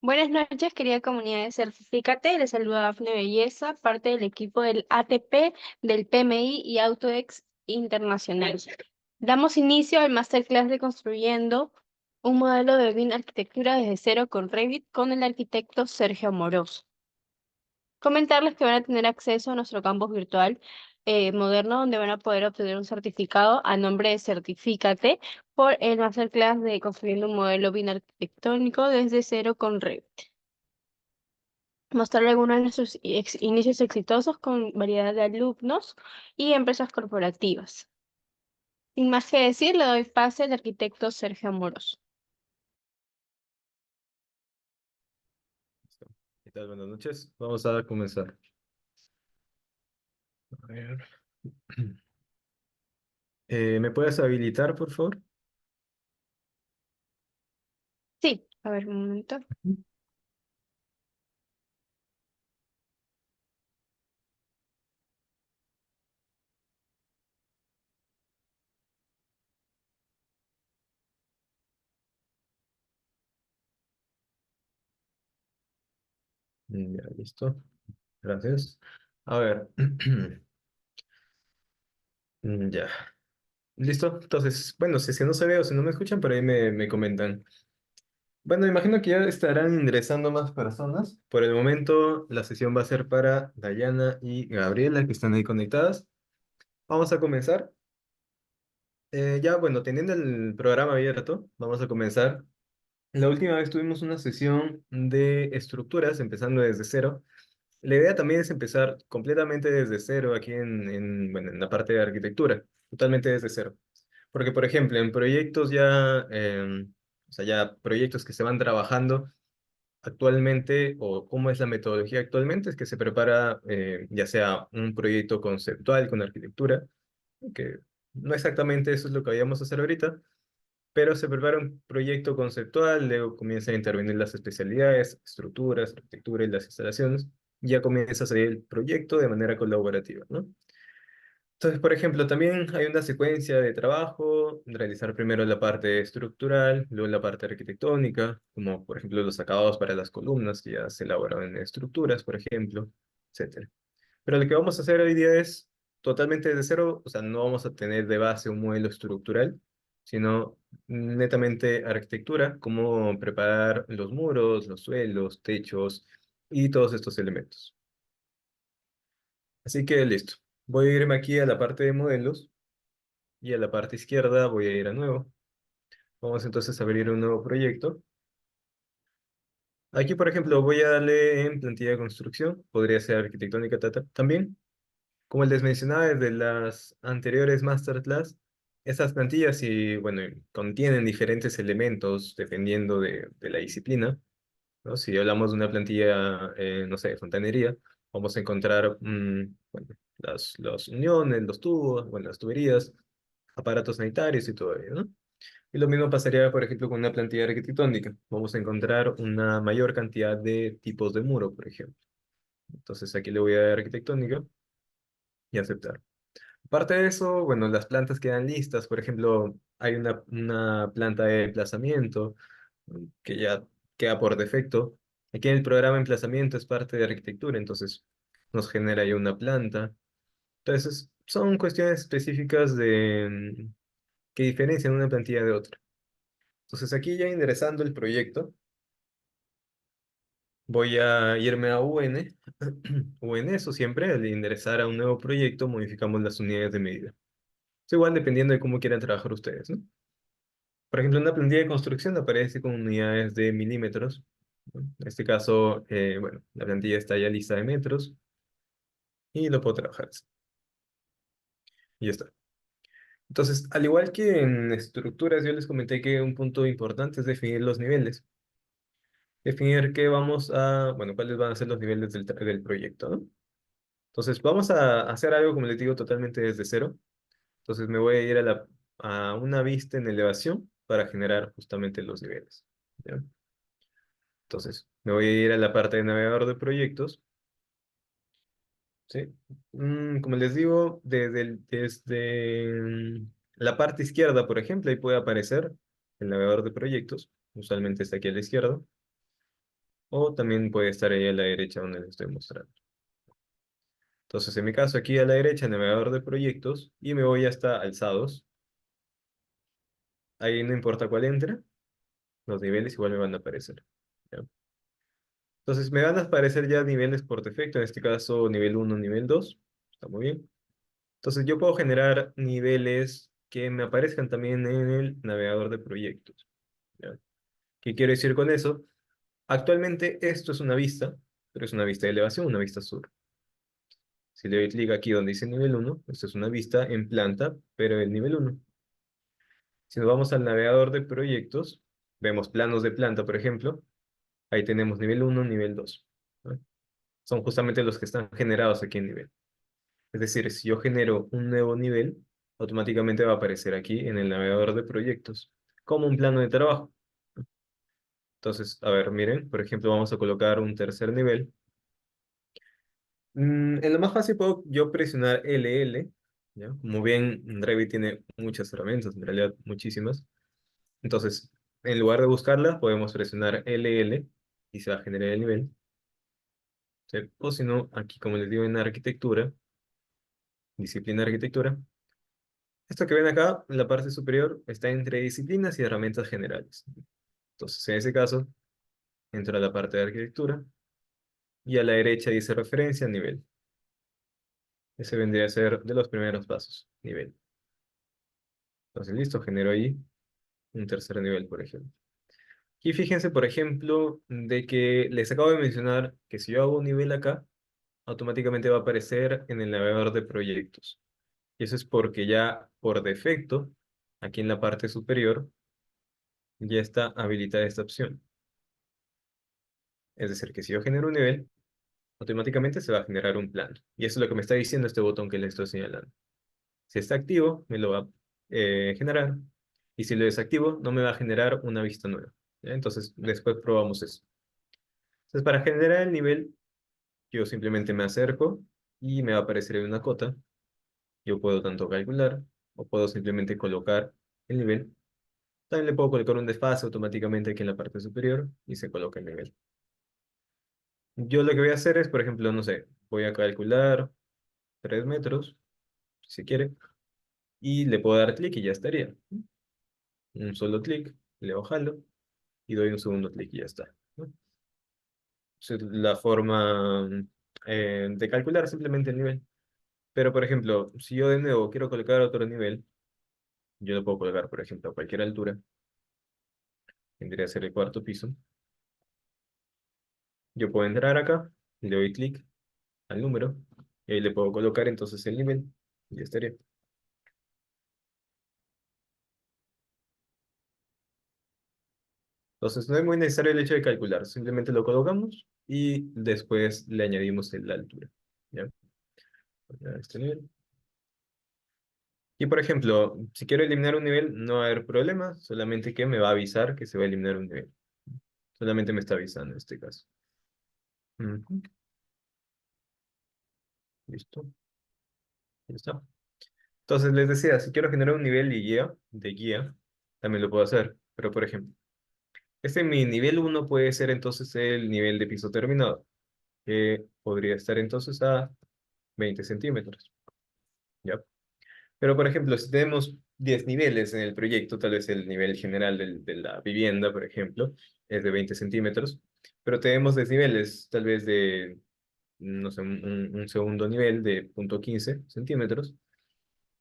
Buenas noches, querida comunidad de Certifícate. Les saluda Dafne Belleza, parte del equipo del ATP, del PMI y AutoEx Internacional. Damos inicio al Masterclass de Construyendo un modelo de BIM Arquitectura desde cero con Revit con el arquitecto Sergio Amoroso. Comentarles que van a tener acceso a nuestro campus virtual moderno, donde van a poder obtener un certificado a nombre de Certifícate por el Masterclass de Construyendo un modelo BIM arquitectónico desde cero con Revit. Mostrar algunos de nuestros inicios exitosos con variedad de alumnos y empresas corporativas. Sin más que decir, le doy pase al arquitecto Sergio Amoroso. Listo. ¿Qué tal? Buenas noches. Vamos a comenzar. A ver. ¿Me puedes habilitar, por favor? Sí, a ver, un momento. Ya, listo. Gracias. A ver. Ya. Listo. Entonces, bueno, si es que no se ve o si no me escuchan, por ahí me comentan. Bueno, imagino que ya estarán ingresando más personas. Por el momento, la sesión va a ser para Dayana y Gabriela, que están ahí conectadas. Vamos a comenzar. Ya, bueno, teniendo el programa abierto, vamos a comenzar. La última vez tuvimos una sesión de estructuras, empezando desde cero. La idea también es empezar completamente desde cero aquí bueno, en la parte de arquitectura, totalmente desde cero. Porque, por ejemplo, en proyectos ya, o sea, ya proyectos que se van trabajando actualmente, o cómo es la metodología actualmente, es que se prepara ya sea un proyecto conceptual con arquitectura, que no exactamente eso es lo que vayamos a hacer ahorita, pero se prepara un proyecto conceptual, luego comienzan a intervenir las especialidades, estructuras, arquitectura y las instalaciones, y ya comienza a salir el proyecto de manera colaborativa, ¿no? Entonces, por ejemplo, también hay una secuencia de trabajo, realizar primero la parte estructural, luego la parte arquitectónica, como por ejemplo los acabados para las columnas que ya se elaboran en estructuras, por ejemplo, etcétera. Pero lo que vamos a hacer hoy día es totalmente desde cero, o sea, no vamos a tener de base un modelo estructural, sino netamente arquitectura, cómo preparar los muros, los suelos, techos y todos estos elementos. Así que listo. Voy a irme aquí a la parte de modelos y a la parte izquierda voy a ir a nuevo. Vamos entonces a abrir un nuevo proyecto. Aquí, por ejemplo, voy a darle en plantilla de construcción. Podría ser arquitectónica también. Como les mencionaba desde las anteriores masterclass, estas plantillas bueno, contienen diferentes elementos dependiendo de la disciplina, ¿no? Si hablamos de una plantilla, no sé, de fontanería, vamos a encontrar bueno, las uniones, los tubos, bueno, las tuberías, aparatos sanitarios y todo ello, ¿no? Y lo mismo pasaría, por ejemplo, con una plantilla arquitectónica. Vamos a encontrar una mayor cantidad de tipos de muro, por ejemplo. Entonces aquí le voy a dar arquitectónica y aceptar. Aparte de eso, bueno, las plantas quedan listas. Por ejemplo, hay una planta de emplazamiento que ya queda por defecto. Aquí en el programa de emplazamiento es parte de arquitectura, entonces nos genera ya una planta. Entonces, son cuestiones específicas que diferencian una plantilla de otra. Entonces, aquí ya ingresando el proyecto, voy a irme a UN. UN, eso siempre, al ingresar a un nuevo proyecto, modificamos las unidades de medida. Es igual dependiendo de cómo quieran trabajar ustedes, ¿no? Por ejemplo, una plantilla de construcción aparece con unidades de milímetros, ¿no? En este caso, bueno, la plantilla está ya lista de metros y lo puedo trabajar así. Y ya está. Entonces, al igual que en estructuras, yo les comenté que un punto importante es definir los niveles. Definir bueno, cuáles van a ser los niveles del proyecto, ¿no? Entonces, vamos a hacer algo, como les digo, totalmente desde cero. Entonces, me voy a ir a una vista en elevación para generar justamente los niveles, ¿ya? Entonces, me voy a ir a la parte de navegador de proyectos, ¿sí? Como les digo, desde la parte izquierda, por ejemplo, ahí puede aparecer el navegador de proyectos. Usualmente está aquí a la izquierda. o también puede estar ahí a la derecha donde les estoy mostrando. Entonces, en mi caso, aquí a la derecha, navegador de proyectos, y me voy hasta alzados. Ahí no importa cuál entre, los niveles igual me van a aparecer. ¿Ya? Entonces, me van a aparecer ya niveles por defecto, en este caso nivel uno, nivel 2. Está muy bien. Entonces, yo puedo generar niveles que me aparezcan también en el navegador de proyectos. ¿Ya? ¿Qué quiero decir con eso? Actualmente esto es una vista, pero es una vista de elevación, una vista sur. Si le doy clic aquí donde dice nivel uno, esto es una vista en planta, pero el nivel uno. Si nos vamos al navegador de proyectos, vemos planos de planta, por ejemplo. Ahí tenemos nivel uno, nivel 2. ¿No? Son justamente los que están generados aquí en nivel. Es decir, si yo genero un nuevo nivel, automáticamente va a aparecer aquí en el navegador de proyectos, como un plano de trabajo. Entonces, a ver, miren, por ejemplo, vamos a colocar un tercer nivel. En lo más fácil puedo yo presionar LL, ¿ya? Como bien, Revit tiene muchas herramientas, en realidad muchísimas. Entonces, en lugar de buscarla, podemos presionar LL y se va a generar el nivel. ¿Sí? O si no, aquí como les digo en arquitectura, disciplina arquitectura, esto que ven acá, en la parte superior, está entre disciplinas y herramientas generales. Entonces, en ese caso, entro a la parte de arquitectura y a la derecha dice referencia, nivel. Ese vendría a ser de los primeros pasos, nivel. Entonces, listo, genero ahí un tercer nivel, por ejemplo. Y fíjense, por ejemplo, de que les acabo de mencionar que si yo hago un nivel acá, automáticamente va a aparecer en el navegador de proyectos. Y eso es porque ya por defecto, aquí en la parte superior, ya está habilitada esta opción. Es decir, que si yo genero un nivel, automáticamente se va a generar un plano. Y eso es lo que me está diciendo este botón que le estoy señalando. Si está activo, me lo va a generar. Y si lo desactivo, no me va a generar una vista nueva. ¿Ya? Entonces, después probamos eso. Entonces, para generar el nivel, yo simplemente me acerco y me va a aparecer una cota. Yo puedo tanto calcular o puedo simplemente colocar el nivel. También le puedo colocar un desfase automáticamente aquí en la parte superior y se coloca el nivel. Yo lo que voy a hacer es, por ejemplo, no sé, voy a calcular 3 metros, si quiere, y le puedo dar clic y ya estaría. Un solo clic, le jalo y doy un segundo clic y ya está. ¿No? Esa es la forma de calcular simplemente el nivel. Pero, por ejemplo, si yo de nuevo quiero colocar otro nivel, yo lo puedo colocar, por ejemplo, a cualquier altura, tendría que ser el cuarto piso. Yo puedo entrar acá, le doy clic al número, y ahí le puedo colocar entonces el nivel, y ya estaría. Entonces no es muy necesario el hecho de calcular, simplemente lo colocamos y después le añadimos la altura. ¿Ya? Ya este nivel. Y por ejemplo, si quiero eliminar un nivel, no va a haber problema, solamente que me va a avisar que se va a eliminar un nivel. Solamente me está avisando en este caso. Ujú. Listo, ya está. Entonces les decía, si quiero generar un nivel de guía, también lo puedo hacer. Pero por ejemplo, mi nivel uno puede ser entonces el nivel de piso terminado, que podría estar entonces a 20 centímetros. ¿Ya? Pero, por ejemplo, si tenemos 10 niveles en el proyecto, tal vez el nivel general de la vivienda, por ejemplo, es de 20 centímetros, pero tenemos desniveles, tal vez de, no sé, un segundo nivel de 0,15 centímetros,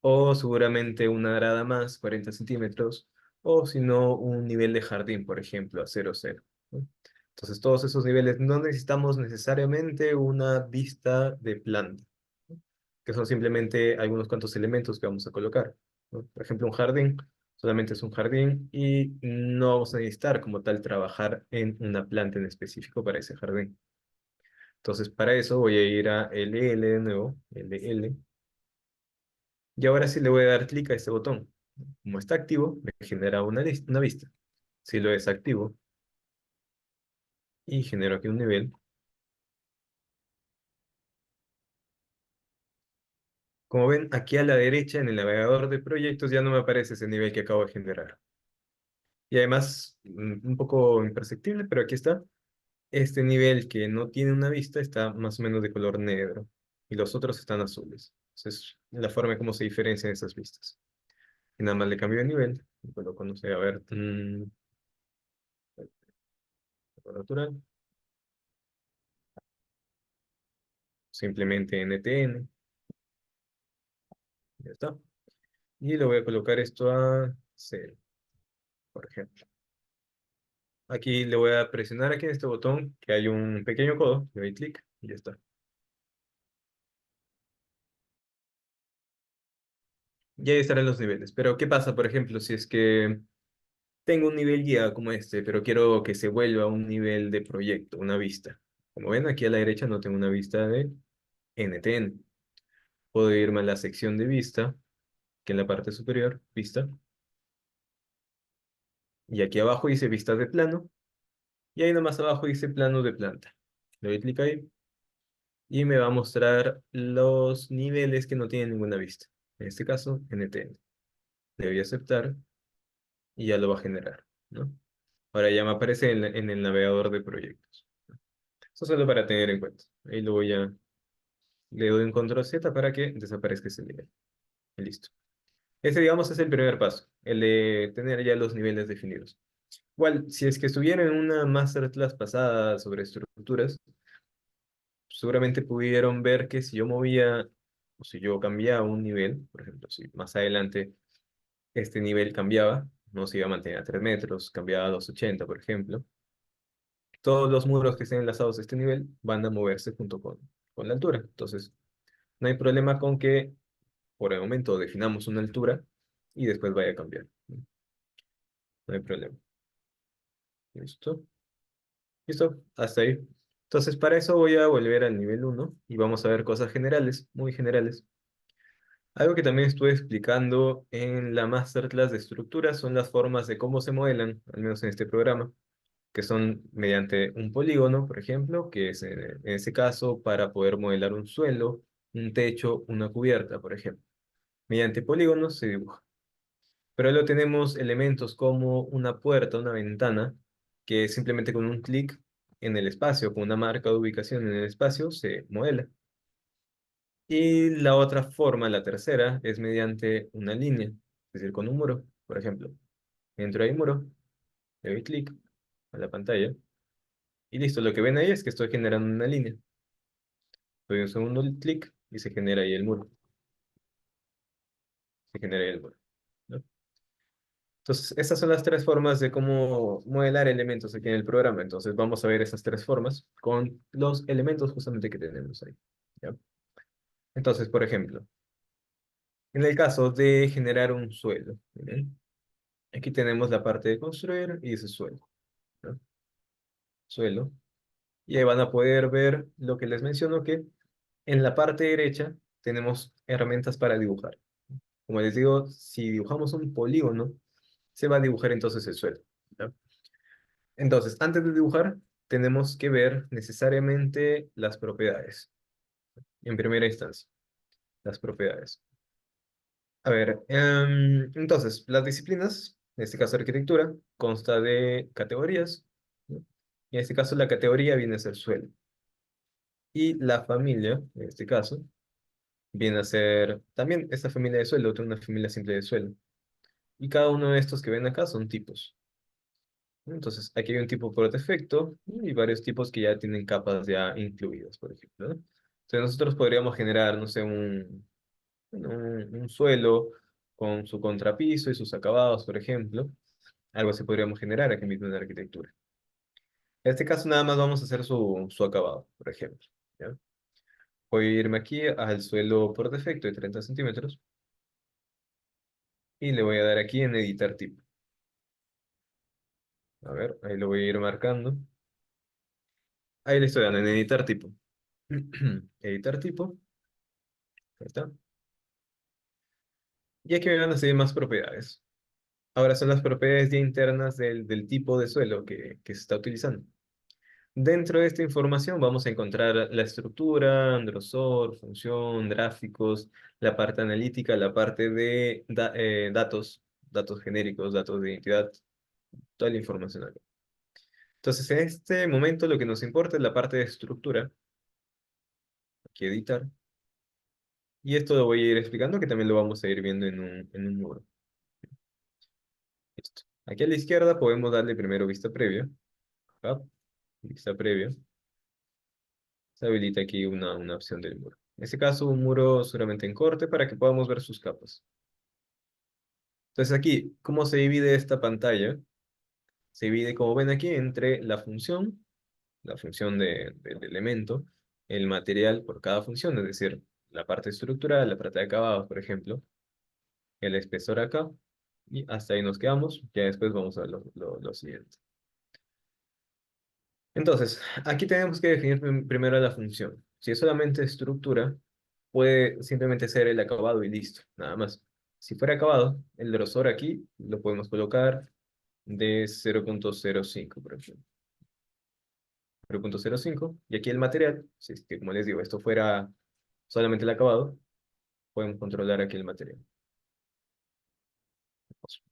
o seguramente una grada más, 40 centímetros, o si no, un nivel de jardín, por ejemplo, a 0,0. ¿No? Entonces, todos esos niveles no necesitamos necesariamente una vista de planta, ¿no? Que son simplemente algunos cuantos elementos que vamos a colocar, ¿no? Por ejemplo, un jardín solamente es un jardín y no vamos a necesitar como tal trabajar en una planta en específico para ese jardín. Entonces, para eso voy a ir a LL de nuevo, LL, y ahora sí le voy a dar clic a este botón. Como está activo, me genera una vista. Si lo desactivo y genero aquí un nivel, como ven, aquí a la derecha en el navegador de proyectos ya no me aparece ese nivel que acabo de generar. Y además, un poco imperceptible, pero aquí está. Este nivel que no tiene una vista está más o menos de color negro y los otros están azules. Esa es la forma en cómo se diferencian esas vistas. Y nada más le cambio de nivel y coloco, no sé, a ver, color natural, simplemente NTN, ya está. Y le voy a colocar esto a 0, por ejemplo. Aquí le voy a presionar aquí en este botón que hay un pequeño codo, le doy clic y ya está. Y ahí estarán los niveles. Pero ¿qué pasa, por ejemplo, si es que tengo un nivel guía como este, pero quiero que se vuelva un nivel de proyecto, una vista? Como ven, aquí a la derecha no tengo una vista de NTN. Puedo irme a la sección de vista, que en la parte superior, vista, y aquí abajo dice vistas de plano, y ahí nomás abajo dice plano de planta. Le doy clic ahí y me va a mostrar los niveles que no tienen ninguna vista. En este caso, NTN. Le doy a aceptar y ya lo va a generar, ¿no? Ahora ya me aparece en el navegador de proyectos. Eso solo para tener en cuenta. Ahí lo voy a... Le doy un control Z para que desaparezca ese nivel. Y listo. Ese, digamos, es el primer paso, el de tener ya los niveles definidos. Igual, si es que estuviera en una masterclass pasada sobre estructuras, seguramente pudieron ver que si yo movía, o si yo cambiaba un nivel, por ejemplo, si más adelante este nivel cambiaba, no se iba a mantener a 3 metros, cambiaba a 2,80, por ejemplo, todos los muros que estén enlazados a este nivel van a moverse junto con la altura. Entonces, no hay problema con que por el momento definamos una altura y después vaya a cambiar. No hay problema. ¿Listo? ¿Listo? Hasta ahí. Entonces, para eso voy a volver al nivel uno y vamos a ver cosas generales, muy generales. Algo que también estuve explicando en la masterclass de estructuras son las formas de cómo se modelan, al menos en este programa, que son mediante un polígono, por ejemplo, que es en ese caso para poder modelar un suelo, un techo, una cubierta, por ejemplo. Mediante polígonos se dibuja. Pero luego tenemos elementos como una puerta, una ventana, que simplemente con un clic en el espacio, con una marca de ubicación en el espacio, se modela. Y la otra forma, la tercera, es mediante una línea, es decir, con un muro, por ejemplo. Dentro hay un muro, le doy clic a la pantalla y listo. Lo que ven ahí es que estoy generando una línea. Doy un segundo clic y se genera ahí el muro. Se genera ahí el muro, ¿no? Entonces, estas son las tres formas de cómo modelar elementos aquí en el programa. Entonces, vamos a ver esas tres formas con los elementos justamente que tenemos ahí, ¿ya? Entonces, por ejemplo, en el caso de generar un suelo, ¿bien? Aquí tenemos la parte de construir y dice suelo, ¿no? Suelo. Y ahí van a poder ver lo que les menciono, que en la parte derecha tenemos herramientas para dibujar. Como les digo, si dibujamos un polígono, se va a dibujar entonces el suelo, ¿ya? Entonces, antes de dibujar, tenemos que ver necesariamente las propiedades. En primera instancia, las propiedades. A ver, entonces, las disciplinas, en este caso arquitectura, consta de categorías, ¿no? Y en este caso la categoría viene a ser suelo. Y la familia, en este caso, viene a ser también esta familia de suelo, otra una familia simple de suelo. Y cada uno de estos que ven acá son tipos. Entonces, aquí hay un tipo por defecto y varios tipos que ya tienen capas ya incluidas, por ejemplo, ¿no? Entonces, nosotros podríamos generar, no sé, un suelo con su contrapiso y sus acabados, por ejemplo. Algo así podríamos generar aquí mismo en la arquitectura. En este caso, nada más vamos a hacer su acabado, por ejemplo, ¿ya? Voy a irme aquí al suelo por defecto de 30 centímetros y le voy a dar aquí en editar tipo. A ver, ahí lo voy a ir marcando. Ahí le estoy dando en editar tipo. Editar tipo. Ahí está. Y aquí me van a salir más propiedades. Ahora son las propiedades ya internas del tipo de suelo que se está utilizando. Dentro de esta información vamos a encontrar la estructura, grosor, función, gráficos, la parte analítica, la parte de datos, datos genéricos, datos de identidad, toda la información acá. Entonces, en este momento lo que nos importa es la parte de estructura. Aquí editar. Y esto lo voy a ir explicando, que también lo vamos a ir viendo en un muro. Listo. Aquí a la izquierda podemos darle primero vista previa. Acá, vista previa. Se habilita aquí una opción del muro. En este caso, un muro solamente en corte para que podamos ver sus capas. Entonces aquí, ¿cómo se divide esta pantalla? Se divide, como ven aquí, entre la función del elemento, el material por cada función, es decir, la parte estructural, la parte de acabados, por ejemplo, el espesor acá, y hasta ahí nos quedamos. Ya después vamos a ver lo siguiente. Entonces, aquí tenemos que definir primero la función. Si es solamente estructura, puede simplemente ser el acabado y listo, nada más. Si fuera acabado, el grosor aquí lo podemos colocar de 0,05, por ejemplo. 0,05. Y aquí el material, si es que, como les digo, esto fuera solamente el acabado, podemos controlar aquí el material.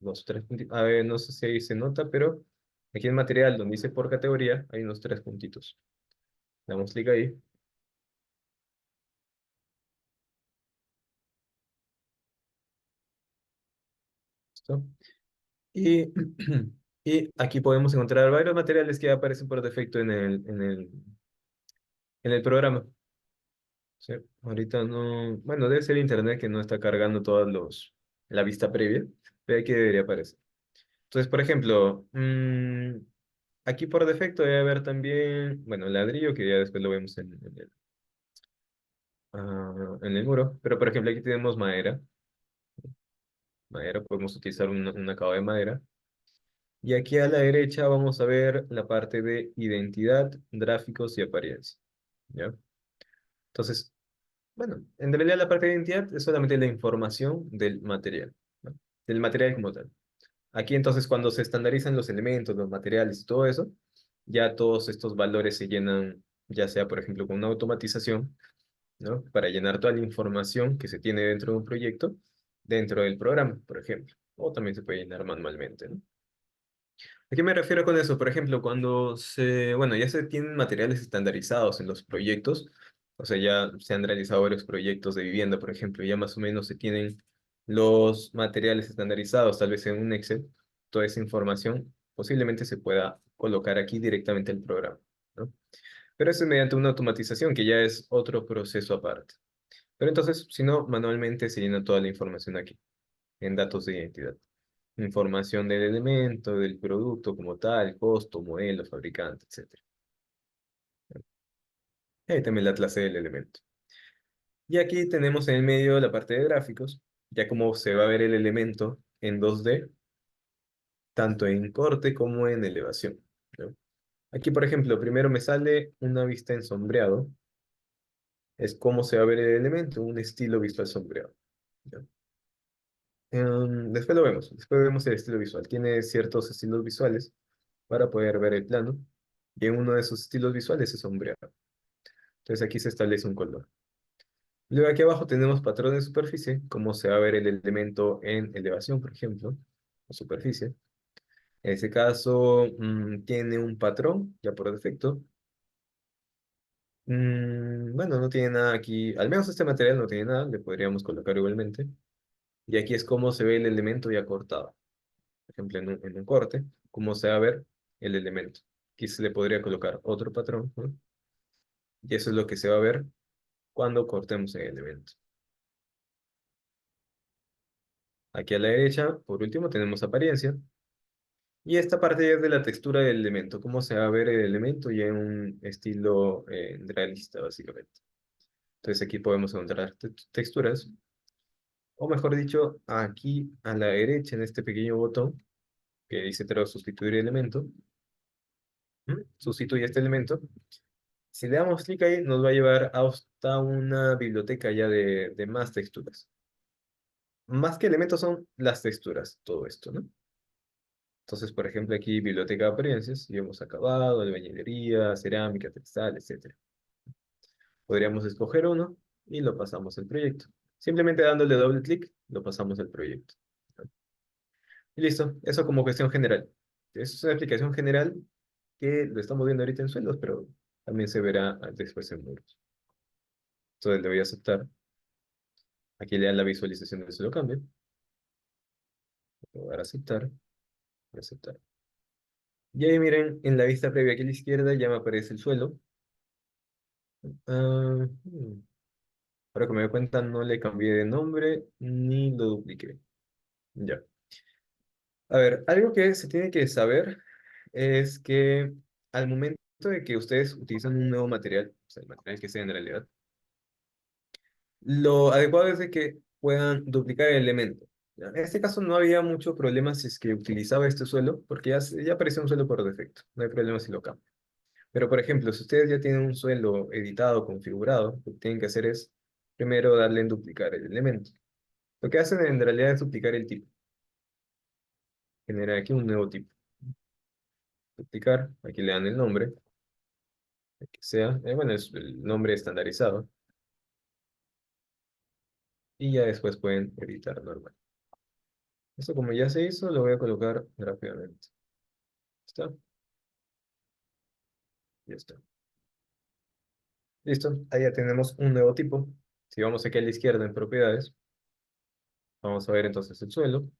Los tres puntitos. A ver, no sé si ahí se nota, pero aquí el material donde dice por categoría, hay unos tres puntitos. Damos clic ahí. ¿Listo? Y, y aquí podemos encontrar varios materiales que aparecen por defecto en el programa. ¿Sí? Ahorita no, bueno, debe ser internet que no está cargando la vista previa, pero aquí debería aparecer. Entonces, por ejemplo, aquí por defecto debe haber también, bueno, ladrillo, que ya después lo vemos en el muro, pero por ejemplo aquí tenemos madera. Madera, podemos utilizar un acabado de madera. Y aquí a la derecha vamos a ver la parte de identidad, gráficos y apariencia. ¿Ya? Entonces, bueno, en realidad la parte de identidad es solamente la información del material, ¿no? Del material como tal. Aquí entonces cuando se estandarizan los elementos, los materiales y todo eso, ya todos estos valores se llenan, ya sea por ejemplo con una automatización, ¿no? Para llenar toda la información que se tiene dentro de un proyecto, dentro del programa, por ejemplo. O también se puede llenar manualmente, ¿no? ¿A qué me refiero con eso? Por ejemplo, bueno, ya se tienen materiales estandarizados en los proyectos, o sea, ya se han realizado varios proyectos de vivienda, por ejemplo, ya más o menos se tienen los materiales estandarizados, tal vez en un Excel, toda esa información posiblemente se pueda colocar aquí directamente al programa, ¿no? Pero eso es mediante una automatización, que ya es otro proceso aparte. Pero entonces, si no, manualmente se llena toda la información aquí, en datos de identidad. Información del elemento, del producto como tal, costo, modelo, fabricante, etcétera. Ahí también la clase del elemento. Y aquí tenemos en el medio la parte de gráficos, ya como se va a ver el elemento en 2D, tanto en corte como en elevación, ¿no? Aquí, por ejemplo, primero me sale una vista en sombreado, es cómo se va a ver el elemento, un estilo visual sombreado, ¿no? Después vemos el estilo visual. Tiene ciertos estilos visuales para poder ver el plano, y en uno de esos estilos visuales es sombreado. Entonces aquí se establece un color. Luego aquí abajo tenemos patrón de superficie, cómo se va a ver el elemento en elevación, por ejemplo, o superficie. En ese caso, tiene un patrón, ya por defecto. Bueno, no tiene nada aquí, al menos este material no tiene nada, le podríamos colocar igualmente. Y aquí es cómo se ve el elemento ya cortado. Por ejemplo, en un corte, cómo se va a ver el elemento. Aquí se le podría colocar otro patrón, ¿no? Y eso es lo que se va a ver cuando cortemos el elemento. Aquí a la derecha, por último, tenemos apariencia. Y esta parte ya es de la textura del elemento, cómo se va a ver el elemento ya en un estilo realista, básicamente. Entonces aquí podemos encontrar texturas, o mejor dicho, aquí a la derecha, en este pequeño botón que dice sustituir elemento, sustituye este elemento. Si le damos clic ahí, nos va a llevar hasta una biblioteca ya de más texturas. Más que elementos son las texturas, todo esto, ¿no? Entonces, por ejemplo, aquí biblioteca de apariencias, y vemos acabado, albañilería, cerámica, textil, etcétera. Podríamos escoger uno y lo pasamos al proyecto. Simplemente dándole doble clic, lo pasamos al proyecto. Y listo, eso como cuestión general. Es una aplicación general que lo estamos viendo ahorita en suelos, pero también se verá después en muros. Entonces le voy a aceptar. Aquí le dan la visualización del suelo cambio. Le voy a dar a aceptar. Y aceptar. Y ahí miren, en la vista previa aquí a la izquierda ya me aparece el suelo. Ah, ahora que me doy cuenta, no le cambié de nombre ni lo dupliqué. Ya. A ver, algo que se tiene que saber es que al momento de que ustedes utilizan un nuevo material, o sea, el material que sea en realidad, lo adecuado es de que puedan duplicar el elemento. ¿Ya? En este caso no había mucho problema si es que utilizaba este suelo, porque ya aparecía un suelo por defecto. No hay problema si lo cambio. Pero, por ejemplo, si ustedes ya tienen un suelo editado, configurado, lo que tienen que hacer es primero darle en duplicar el elemento. Lo que hacen en realidad es duplicar el tipo. Generar aquí un nuevo tipo. Duplicar, aquí le dan el nombre, el que sea, bueno, es el nombre estandarizado, y ya después pueden editar normal. Esto como ya se hizo, lo voy a colocar rápidamente. ¿Está? Ya está. Listo, ahí ya tenemos un nuevo tipo. Si vamos aquí a la izquierda en propiedades, vamos a ver entonces el suelo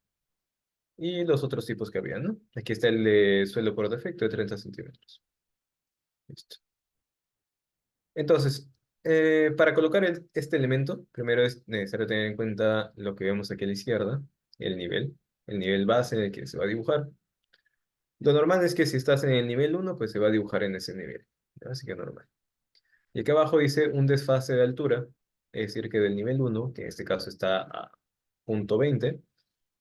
y los otros tipos que había, ¿no? Aquí está el de suelo por defecto de 30 centímetros. Listo. Entonces, para colocar este elemento, primero es necesario tener en cuenta lo que vemos aquí a la izquierda, el nivel base en el que se va a dibujar. Lo normal es que si estás en el nivel uno pues se va a dibujar en ese nivel, ¿ya? Así que normal. Y aquí abajo dice un desfase de altura, es decir, que del nivel uno que en este caso está a punto 20,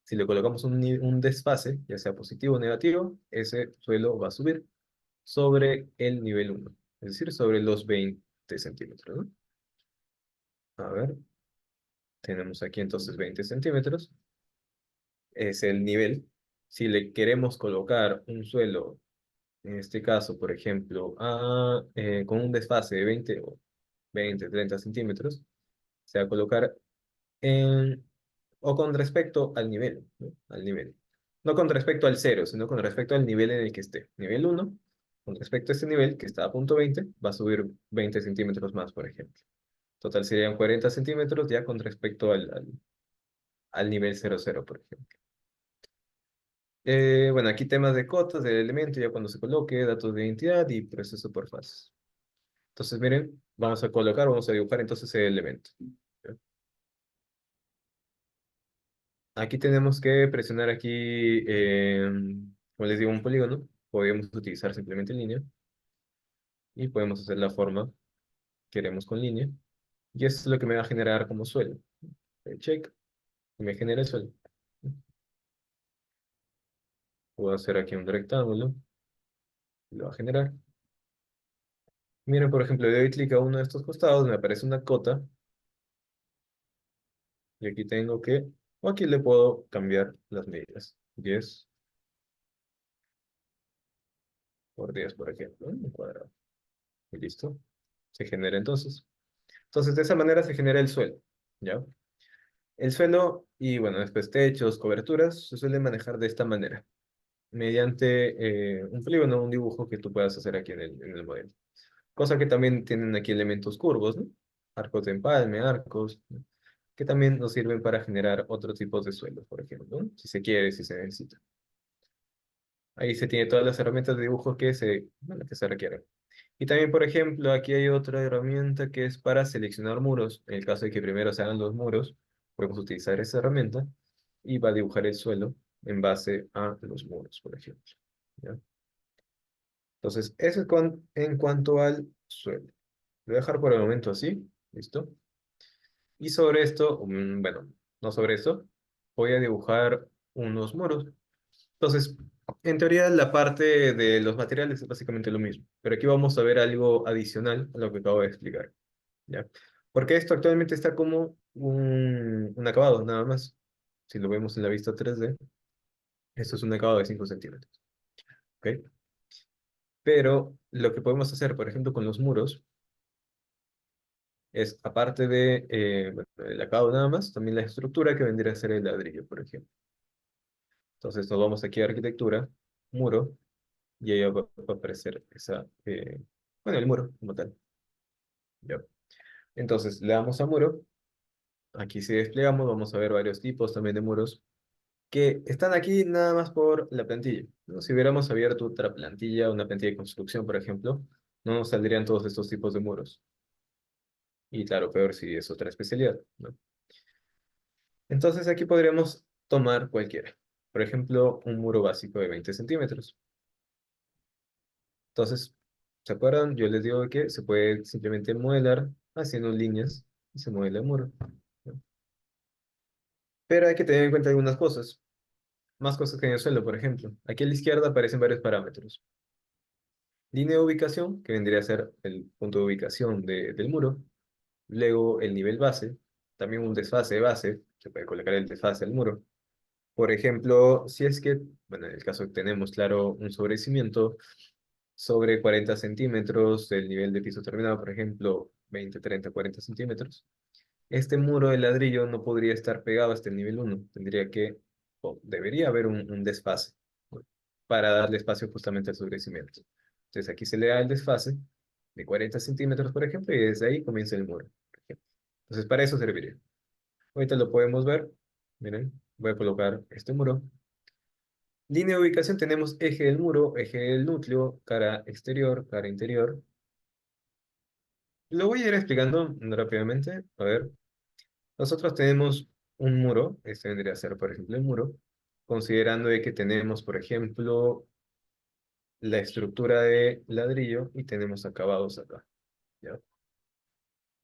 si le colocamos un desfase, ya sea positivo o negativo, ese suelo va a subir sobre el nivel uno, es decir, sobre los 20 centímetros, ¿no? A ver, tenemos aquí entonces 20 centímetros, es el nivel. Si le queremos colocar un suelo, en este caso, por ejemplo, con un desfase de 20 o 20, 30 centímetros, se va a colocar en, o con respecto al nivel, ¿no? Al nivel. No con respecto al cero, sino con respecto al nivel en el que esté. Nivel uno con respecto a este nivel, que está a punto 20 va a subir 20 centímetros más, por ejemplo. Total serían 40 centímetros ya con respecto al nivel 00, por ejemplo. Bueno, aquí temas de cotas del elemento, ya cuando se coloque, datos de identidad y proceso por fases. Entonces, miren, vamos a dibujar entonces el elemento. ¿Ya? Aquí tenemos que presionar aquí, como les digo, un polígono. Podemos utilizar simplemente línea y podemos hacer la forma que queremos con línea. Y esto es lo que me va a generar como suelo. Check, y me genera el suelo. Puedo hacer aquí un rectángulo, lo va a generar. Miren, por ejemplo, le doy clic a uno de estos costados, me aparece una cota, y aquí tengo que, o aquí le puedo cambiar las medidas. 10 por 10, por ejemplo, un cuadrado. Y listo. Se genera entonces. Entonces, de esa manera se genera el suelo, ¿ya? El suelo y, bueno, después techos, coberturas, se suele manejar de esta manera, mediante un polígono, un dibujo que tú puedas hacer aquí en el modelo. Cosa que también tienen aquí elementos curvos, ¿no? Arcos de empalme, arcos, ¿no? Que también nos sirven para generar otros tipos de suelos, por ejemplo, ¿no? Si se quiere, si se necesita. Ahí se tiene todas las herramientas de dibujo bueno, que se requieren. Y también, por ejemplo, aquí hay otra herramienta que es para seleccionar muros. En el caso de que primero se hagan los muros, podemos utilizar esa herramienta y va a dibujar el suelo en base a los muros, por ejemplo. ¿Ya? Entonces, eso es en cuanto al suelo. Lo voy a dejar por el momento así, ¿listo? Y sobre esto, bueno, no sobre esto, voy a dibujar unos muros. Entonces, en teoría, la parte de los materiales es básicamente lo mismo, pero aquí vamos a ver algo adicional a lo que acabo de explicar, ¿ya? Porque esto actualmente está como un acabado, nada más. Si lo vemos en la vista 3D, esto es un acabado de 5 centímetros, ¿ok? Pero lo que podemos hacer, por ejemplo, con los muros, es, aparte de bueno, el acabado nada más, también la estructura que vendría a ser el ladrillo, por ejemplo. Entonces nos vamos aquí a arquitectura, muro, y ahí va a aparecer bueno, el muro como tal. ¿Ya? Entonces le damos a muro. Aquí si desplegamos vamos a ver varios tipos también de muros que están aquí nada más por la plantilla, ¿no? Si hubiéramos abierto otra plantilla, una plantilla de construcción, por ejemplo, no nos saldrían todos estos tipos de muros. Y claro, peor si es otra especialidad, ¿no? Entonces aquí podríamos tomar cualquiera. Por ejemplo, un muro básico de 20 centímetros. Entonces, ¿se acuerdan? Yo les digo que se puede simplemente modelar haciendo líneas y se modela el muro, ¿no? Pero hay que tener en cuenta algunas cosas, más cosas que en el suelo, por ejemplo. Aquí a la izquierda aparecen varios parámetros. Línea de ubicación, que vendría a ser el punto de ubicación del muro. Luego el nivel base, también un desfase de base, se puede colocar el desfase al muro. Por ejemplo, si es que, bueno, en el caso que tenemos, claro, un sobrecimiento sobre 40 centímetros del nivel de piso terminado, por ejemplo, 20, 30, 40 centímetros, este muro de ladrillo no podría estar pegado hasta el nivel uno. Tendría que, o debería haber un desfase, ¿no? Para darle espacio justamente al sobrecimiento. Entonces aquí se le da el desfase de 40 centímetros, por ejemplo, y desde ahí comienza el muro, por ejemplo. Entonces para eso serviría. Ahorita lo podemos ver. Miren, voy a colocar este muro. Línea de ubicación tenemos eje del muro, eje del núcleo, cara exterior, cara interior. Lo voy a ir explicando rápidamente. A ver, nosotros tenemos un muro, este vendría a ser, por ejemplo, el muro, considerando de que tenemos, por ejemplo, la estructura de ladrillo y tenemos acabados acá, ¿ya?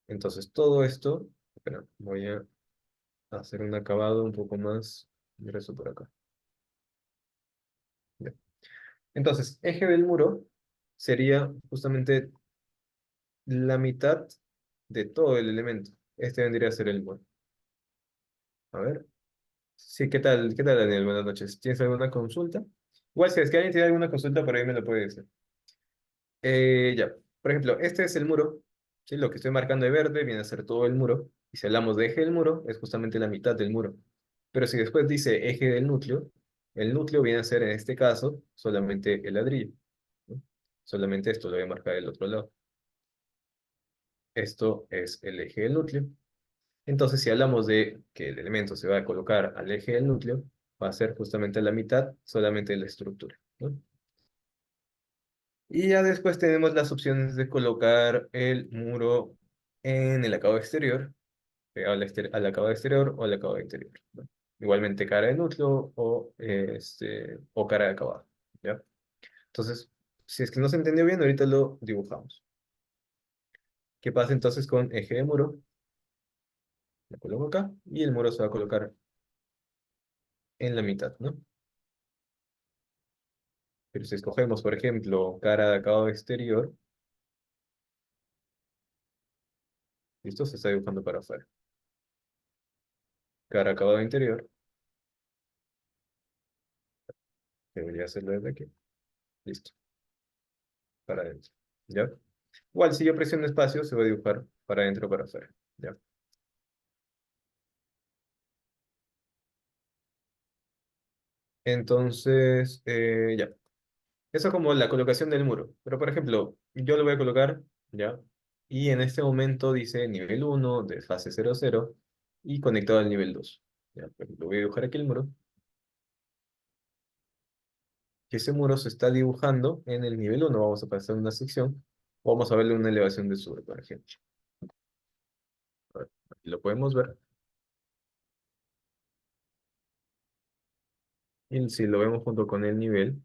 Entonces, todo esto, espera, voy a hacer un acabado un poco más grueso por acá, ¿ya? Entonces, eje del muro sería justamente la mitad de todo el elemento. Este vendría a ser el muro. A ver. Sí, ¿qué tal, Daniel? Buenas noches. ¿Tienes alguna consulta? Igual, si es que alguien tiene alguna consulta, por ahí me lo puede decir. Ya, por ejemplo, este es el muro, ¿sí? Lo que estoy marcando de verde viene a ser todo el muro. Y si hablamos de eje del muro, es justamente la mitad del muro. Pero si después dice eje del núcleo, el núcleo viene a ser, en este caso, solamente el ladrillo, ¿no? Solamente esto lo voy a marcar del otro lado. Esto es el eje del núcleo. Entonces, si hablamos de que el elemento se va a colocar al eje del núcleo, va a ser justamente a la mitad solamente de la estructura, ¿no? Y ya después tenemos las opciones de colocar el muro en el acabado exterior, pegado al acabado exterior o al acabado interior, ¿no? Igualmente cara de núcleo o cara de acabado, ¿ya? Entonces, si es que no se entendió bien, ahorita lo dibujamos. ¿Qué pasa entonces con eje de muro? Lo coloco acá y el muro se va a colocar en la mitad, ¿no? Pero si escogemos, por ejemplo, cara de acabado exterior, listo, se está dibujando para afuera. Cara de acabado interior, debería hacerlo desde aquí. Listo, para adentro. ¿Ya? Igual, si yo presiono espacio, se va a dibujar para adentro o para afuera. ¿Ya? Entonces, ya. Eso como la colocación del muro. Pero, por ejemplo, yo lo voy a colocar, ¿ya? Y en este momento dice nivel uno de fase 00 y conectado al nivel 2. ¿Ya? Por ejemplo, voy a dibujar aquí el muro. Que ese muro se está dibujando en el nivel uno. Vamos a pasar una sección. Vamos a verle una elevación de sur, por ejemplo. A ver, aquí lo podemos ver. Y si lo vemos junto con el nivel,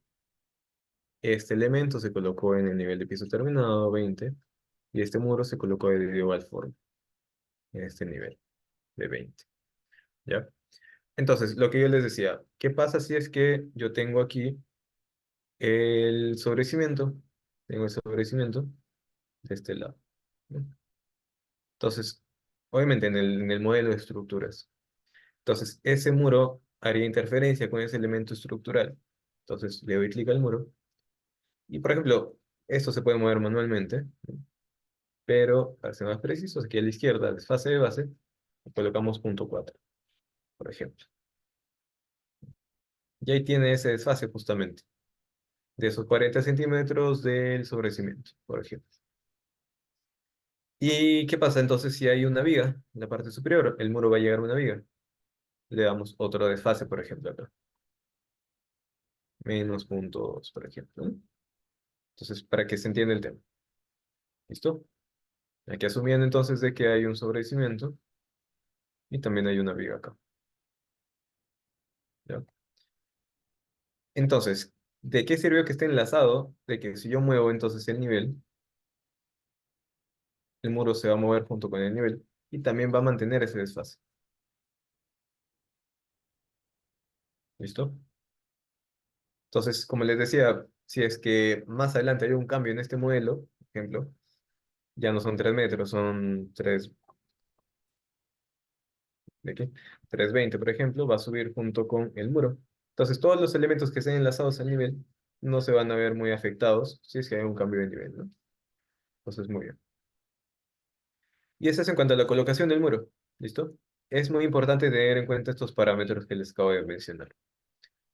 este elemento se colocó en el nivel de piso terminado, 20, y este muro se colocó de igual forma, en este nivel de 20. ¿Ya? Entonces, lo que yo les decía, ¿qué pasa si es que yo tengo aquí el sobrecimiento? Tengo el sobrecimiento de este lado, ¿no? Entonces, obviamente en el modelo de estructuras. Entonces, ese muro haría interferencia con ese elemento estructural. Entonces, le doy clic al muro. Y, por ejemplo, esto se puede mover manualmente, ¿no? Pero, para ser más precisos, aquí a la izquierda, desfase de base, colocamos punto 4, por ejemplo. Y ahí tiene ese desfase justamente. de esos 40 centímetros del sobrecimiento, por ejemplo. ¿Y qué pasa entonces si hay una viga en la parte superior? El muro va a llegar a una viga. Le damos otro desfase, por ejemplo, acá. -0.2, por ejemplo, ¿no? Entonces, para que se entienda el tema. ¿Listo? Aquí asumiendo entonces de que hay un sobrecimiento y también hay una viga acá. ¿Ya? Entonces, ¿de qué sirvió que esté enlazado? De que si yo muevo entonces el nivel, el muro se va a mover junto con el nivel y también va a mantener ese desfase. ¿Listo? Entonces, como les decía, si es que más adelante hay un cambio en este modelo, por ejemplo, ya no son 3 metros, son 3, ¿de qué? 320, por ejemplo, va a subir junto con el muro. Entonces, todos los elementos que estén enlazados al nivel no se van a ver muy afectados si es que hay un cambio de nivel, ¿no? Entonces, muy bien. Y eso es en cuanto a la colocación del muro. ¿Listo? Es muy importante tener en cuenta estos parámetros que les acabo de mencionar.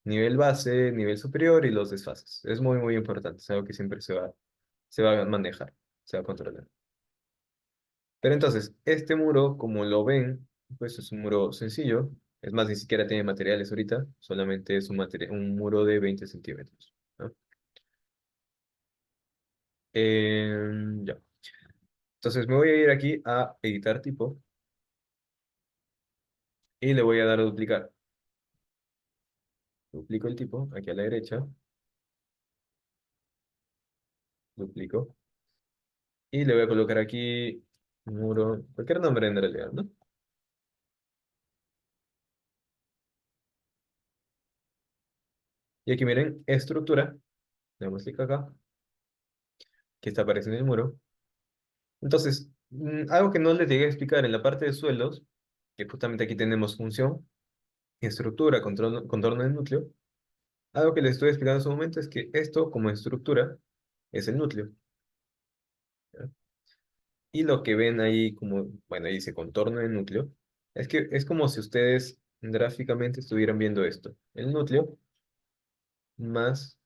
Nivel base, nivel superior y los desfases. Es muy, muy importante. Es algo que siempre se va a manejar, se va a controlar. Pero entonces, este muro, como lo ven, pues es un muro sencillo. Es más, ni siquiera tiene materiales ahorita. Solamente es un muro de 20 centímetros, ¿no? Ya. Entonces me voy a ir aquí a editar tipo y le voy a dar a duplicar. Duplico el tipo aquí a la derecha. Duplico. Y le voy a colocar aquí muro, cualquier nombre en realidad, ¿no? Y aquí miren, estructura. Le damos clic acá, que está apareciendo el muro. Entonces, algo que no les llegué a explicar en la parte de suelos, que justamente aquí tenemos función, estructura, contorno del núcleo. Algo que les estoy explicando en su momento es que esto, como estructura, es el núcleo, ¿ya? Y lo que ven ahí como, bueno, ahí dice contorno del núcleo, es que es como si ustedes gráficamente estuvieran viendo esto. El núcleo más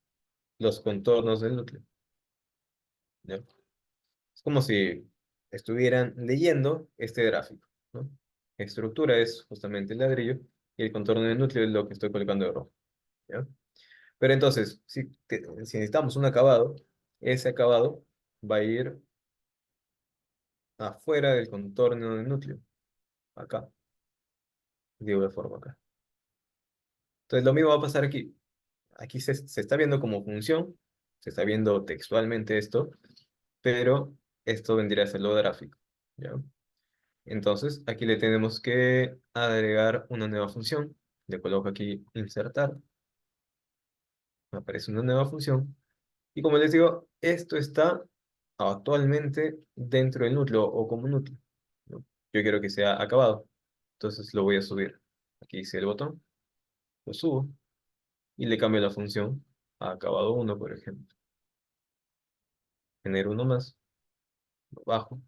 los contornos del núcleo, ¿ya? Es como si estuvieran leyendo este gráfico, ¿no? Estructura es justamente el ladrillo y el contorno del núcleo es lo que estoy colocando de rojo, ¿ya? Pero entonces, si necesitamos un acabado, ese acabado va a ir afuera del contorno del núcleo, acá, de igual forma acá. Entonces lo mismo va a pasar aquí. Aquí se está viendo como función, se está viendo textualmente esto, pero esto vendría a ser lo gráfico, ¿ya? Entonces, aquí le tenemos que agregar una nueva función. Le coloco aquí insertar, me aparece una nueva función. Y como les digo, esto está actualmente dentro del núcleo o como núcleo, ¿no? Yo quiero que sea acabado, entonces lo voy a subir. Aquí dice el botón, lo subo y le cambio la función a acabado uno, por ejemplo. Genero uno más, lo bajo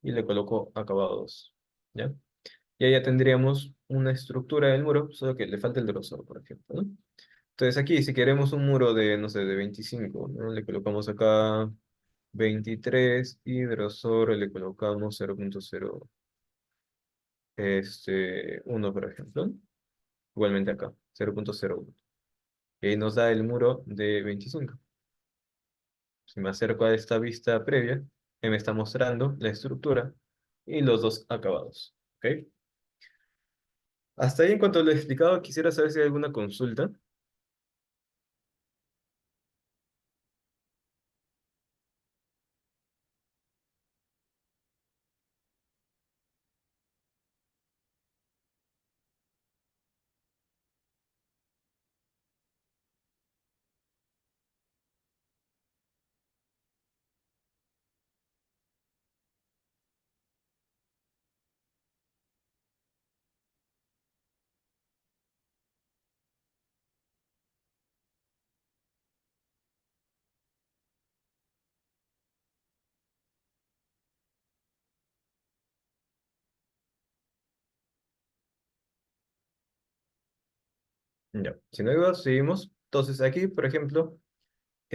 y le coloco acabado 2, ¿ya? Y ahí ya tendríamos una estructura del muro, solo que le falta el grosor, por ejemplo, ¿no? Entonces aquí, si queremos un muro de, no sé, de 25, ¿no? Le colocamos acá 23 y grosor le colocamos 0.0, 1, por ejemplo. Igualmente acá, 0.01. Y ahí nos da el muro de 25. Si me acerco a esta vista previa, me está mostrando la estructura y los dos acabados. ¿Ok? Hasta ahí en cuanto lo he explicado, quisiera saber si hay alguna consulta. Ya, si no hay dudas, seguimos. Entonces aquí, por ejemplo,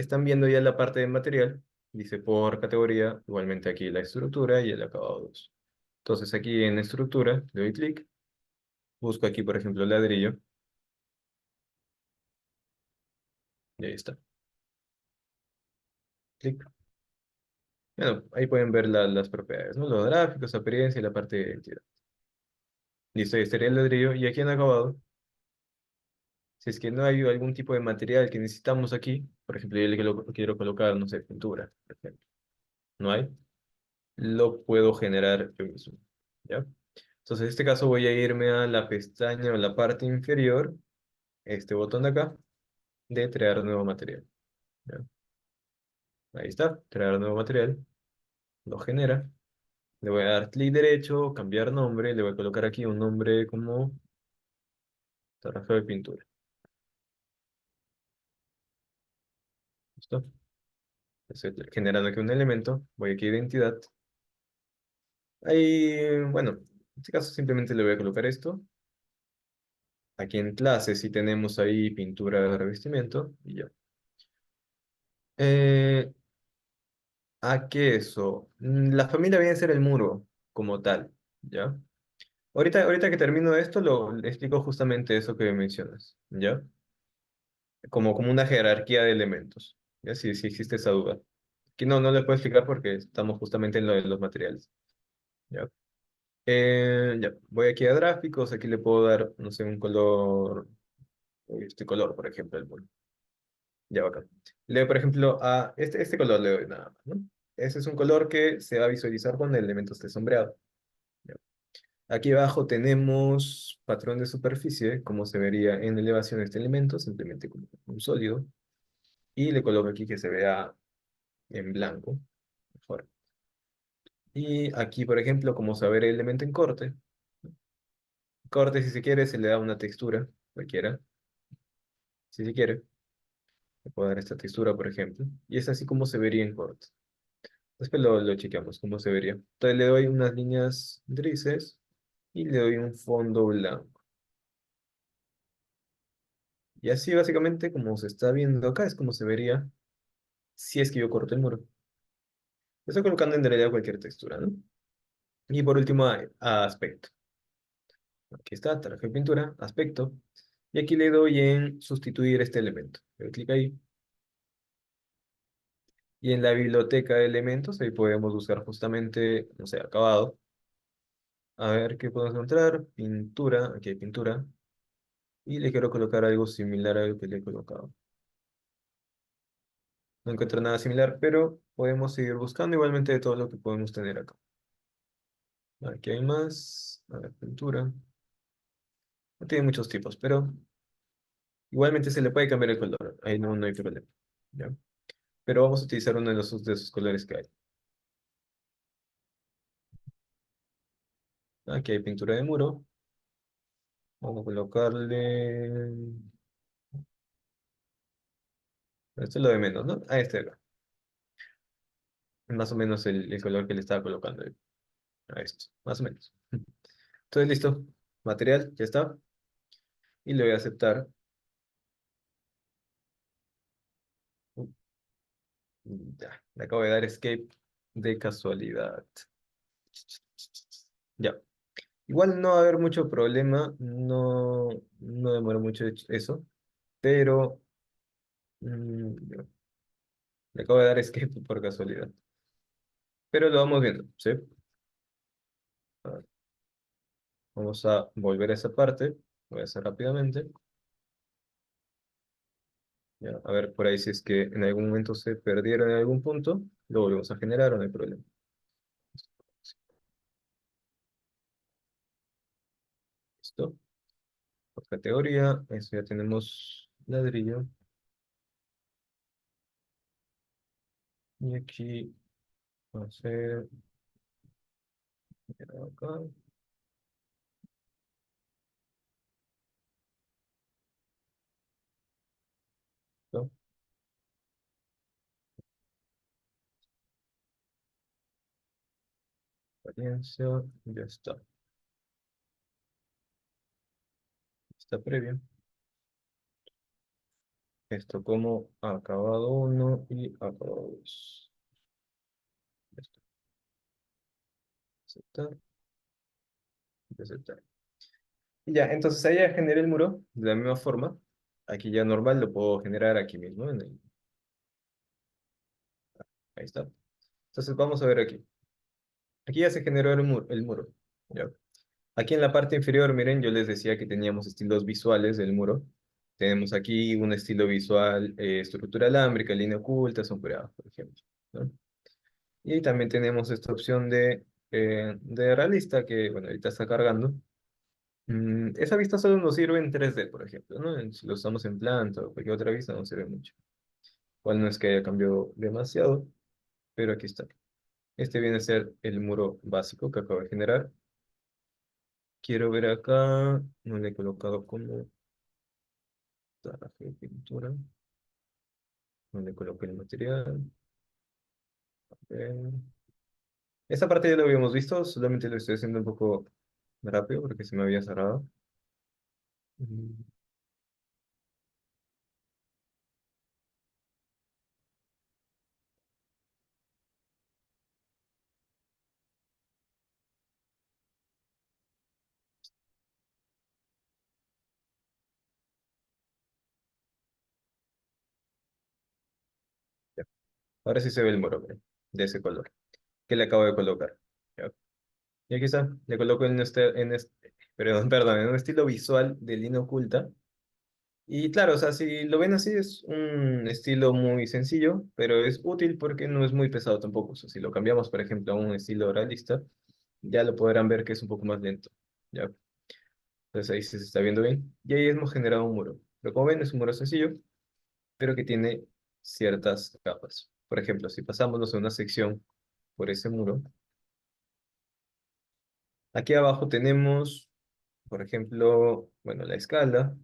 están viendo ya la parte de material, dice por categoría, igualmente aquí la estructura y el acabado 2. Entonces aquí en estructura le doy clic, busco aquí por ejemplo ladrillo, y ahí está. Clic. Bueno, ahí pueden ver las propiedades, ¿no? Los gráficos, apariencia y la parte de identidad. Listo, ahí estaría el ladrillo. Y aquí en acabado, si es que no hay algún tipo de material que necesitamos aquí, por ejemplo, yo le quiero colocar, no sé, pintura, por ejemplo. No hay, lo puedo generar yo mismo. ¿Ya? Entonces, en este caso voy a irme a la pestaña o la parte inferior, este botón de acá, de crear nuevo material. ¿Ya? Ahí está, crear nuevo material, lo genera. Le voy a dar clic derecho, cambiar nombre, le voy a colocar aquí un nombre como tarjeta de pintura. ¿Listo? Estoy generando aquí un elemento, voy aquí a identidad. Ahí, bueno, en este caso simplemente le voy a colocar esto. Aquí en clase sí tenemos ahí pintura de revestimiento y ya. Eh, ¿A qué eso? La familia viene a ser el muro como tal, ¿ya? Ahorita que termino esto, le explico justamente eso que mencionas, ¿ya? Como una jerarquía de elementos, ¿ya? Si existe esa duda. Aquí no le puedo explicar porque estamos justamente en lo de los materiales, ¿ya? Ya, voy aquí a gráficos, aquí le puedo dar, no sé, un color, este color, por ejemplo, el mono. Ya, bacán. Le doy, por ejemplo, a este color le doy nada más, ¿no? Ese es un color que se va a visualizar cuando el elemento esté sombreado. Ya. Aquí abajo tenemos patrón de superficie, como se vería en elevación de este elemento, simplemente como un sólido. Y le coloco aquí que se vea en blanco, mejor. Y aquí, por ejemplo, como saber el elemento en corte. Corte, si se quiere, se le da una textura, cualquiera, si se quiere. Le puedo dar esta textura, por ejemplo. Y es así como se vería en corte. Después lo chequeamos, cómo se vería. Entonces le doy unas líneas grises y le doy un fondo blanco. Y así básicamente, como se está viendo acá, es como se vería si es que yo corto el muro. Estoy colocando en realidad cualquier textura, ¿no? Y por último, a aspecto. Aquí está, traje de pintura, aspecto. Y aquí le doy en sustituir este elemento. Le doy clic ahí. Y en la biblioteca de elementos, ahí podemos buscar justamente, no sé, acabado. A ver qué podemos encontrar. Pintura, aquí hay pintura. Y le quiero colocar algo similar a lo que le he colocado. No encuentro nada similar, pero podemos seguir buscando igualmente de todo lo que podemos tener acá. Aquí hay más. A ver, pintura. No tiene muchos tipos, pero igualmente se le puede cambiar el color. Ahí no hay problema. ¿Ya? Pero vamos a utilizar uno de esos colores que hay. Aquí hay pintura de muro. Vamos a colocarle. Esto es lo de menos, ¿no? A este de acá. Más o menos el color que le estaba colocando a esto. Más o menos. Entonces, listo. Material, ya está. Y le voy a aceptar. Ya, le acabo de dar escape de casualidad. Ya. Igual no va a haber mucho problema, no demora mucho eso, pero ya, le acabo de dar escape por casualidad. Pero lo vamos viendo, ¿sí? A ver, vamos a volver a esa parte, voy a hacer rápidamente. Ya, a ver por ahí si es que en algún momento se perdieron en algún punto, lo volvemos a generar, no hay problema. Listo. Por categoría, eso ya tenemos ladrillo. Y aquí va a ser acá, ¿no? Apariencia, ya está. Está previo. esto como acabado uno y acabado 2. Esto, aceptar, y aceptar. Y ya, entonces ahí ya generé el muro de la misma forma. Aquí ya normal lo puedo generar aquí mismo. Ahí está. Entonces vamos a ver aquí. Aquí ya se generó el muro. ¿Ya? Aquí en la parte inferior, miren, yo les decía que teníamos estilos visuales del muro. Tenemos aquí un estilo visual, estructura alámbrica, línea oculta, sombreado, por ejemplo, ¿no? Y también tenemos esta opción de realista que, bueno, ahorita está cargando. Esa vista solo nos sirve en 3D, por ejemplo, ¿no? Si lo usamos en planta o cualquier otra vista no sirve mucho. Igual no es que haya cambiado demasiado, pero aquí está. Este viene a ser el muro básico que acabo de generar. Quiero ver acá, no le he colocado como traje de pintura, no le coloqué el material. Eh, Esta parte ya lo habíamos visto, solamente lo estoy haciendo un poco rápido porque se me había cerrado. Mm, ya. Ahora sí se ve el muro, miren, de ese color, que le acabo de colocar. ¿Ya? Y aquí está, le coloco perdón, en un estilo visual de línea oculta. Y claro, o sea, si lo ven así es un estilo muy sencillo, pero es útil porque no es muy pesado tampoco. O sea, si lo cambiamos, por ejemplo, a un estilo realista, ya lo podrán ver que es un poco más lento. ¿Ya? Entonces ahí sí se está viendo bien. Y ahí hemos generado un muro. Pero como ven, es un muro sencillo, pero que tiene ciertas capas. Por ejemplo, si pasamos no sé, una sección por ese muro, aquí abajo tenemos, por ejemplo, bueno, la escala,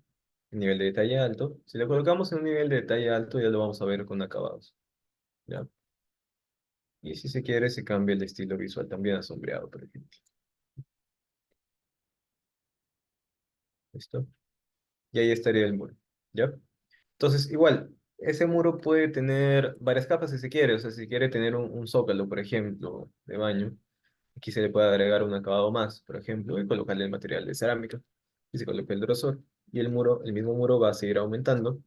el nivel de detalle alto. Si lo colocamos en un nivel de detalle alto, ya lo vamos a ver con acabados. ¿Ya? Y si se quiere, se cambia el estilo visual también a sombreado, por ejemplo. ¿Listo? Y ahí estaría el muro. ¿Ya? Entonces, igual, ese muro puede tener varias capas si se quiere. O sea, si quiere tener un zócalo, por ejemplo, de baño, aquí se le puede agregar un acabado más, por ejemplo, y colocarle el material de cerámica. Y se coloca el grosor. Y el muro, el mismo muro va a seguir aumentando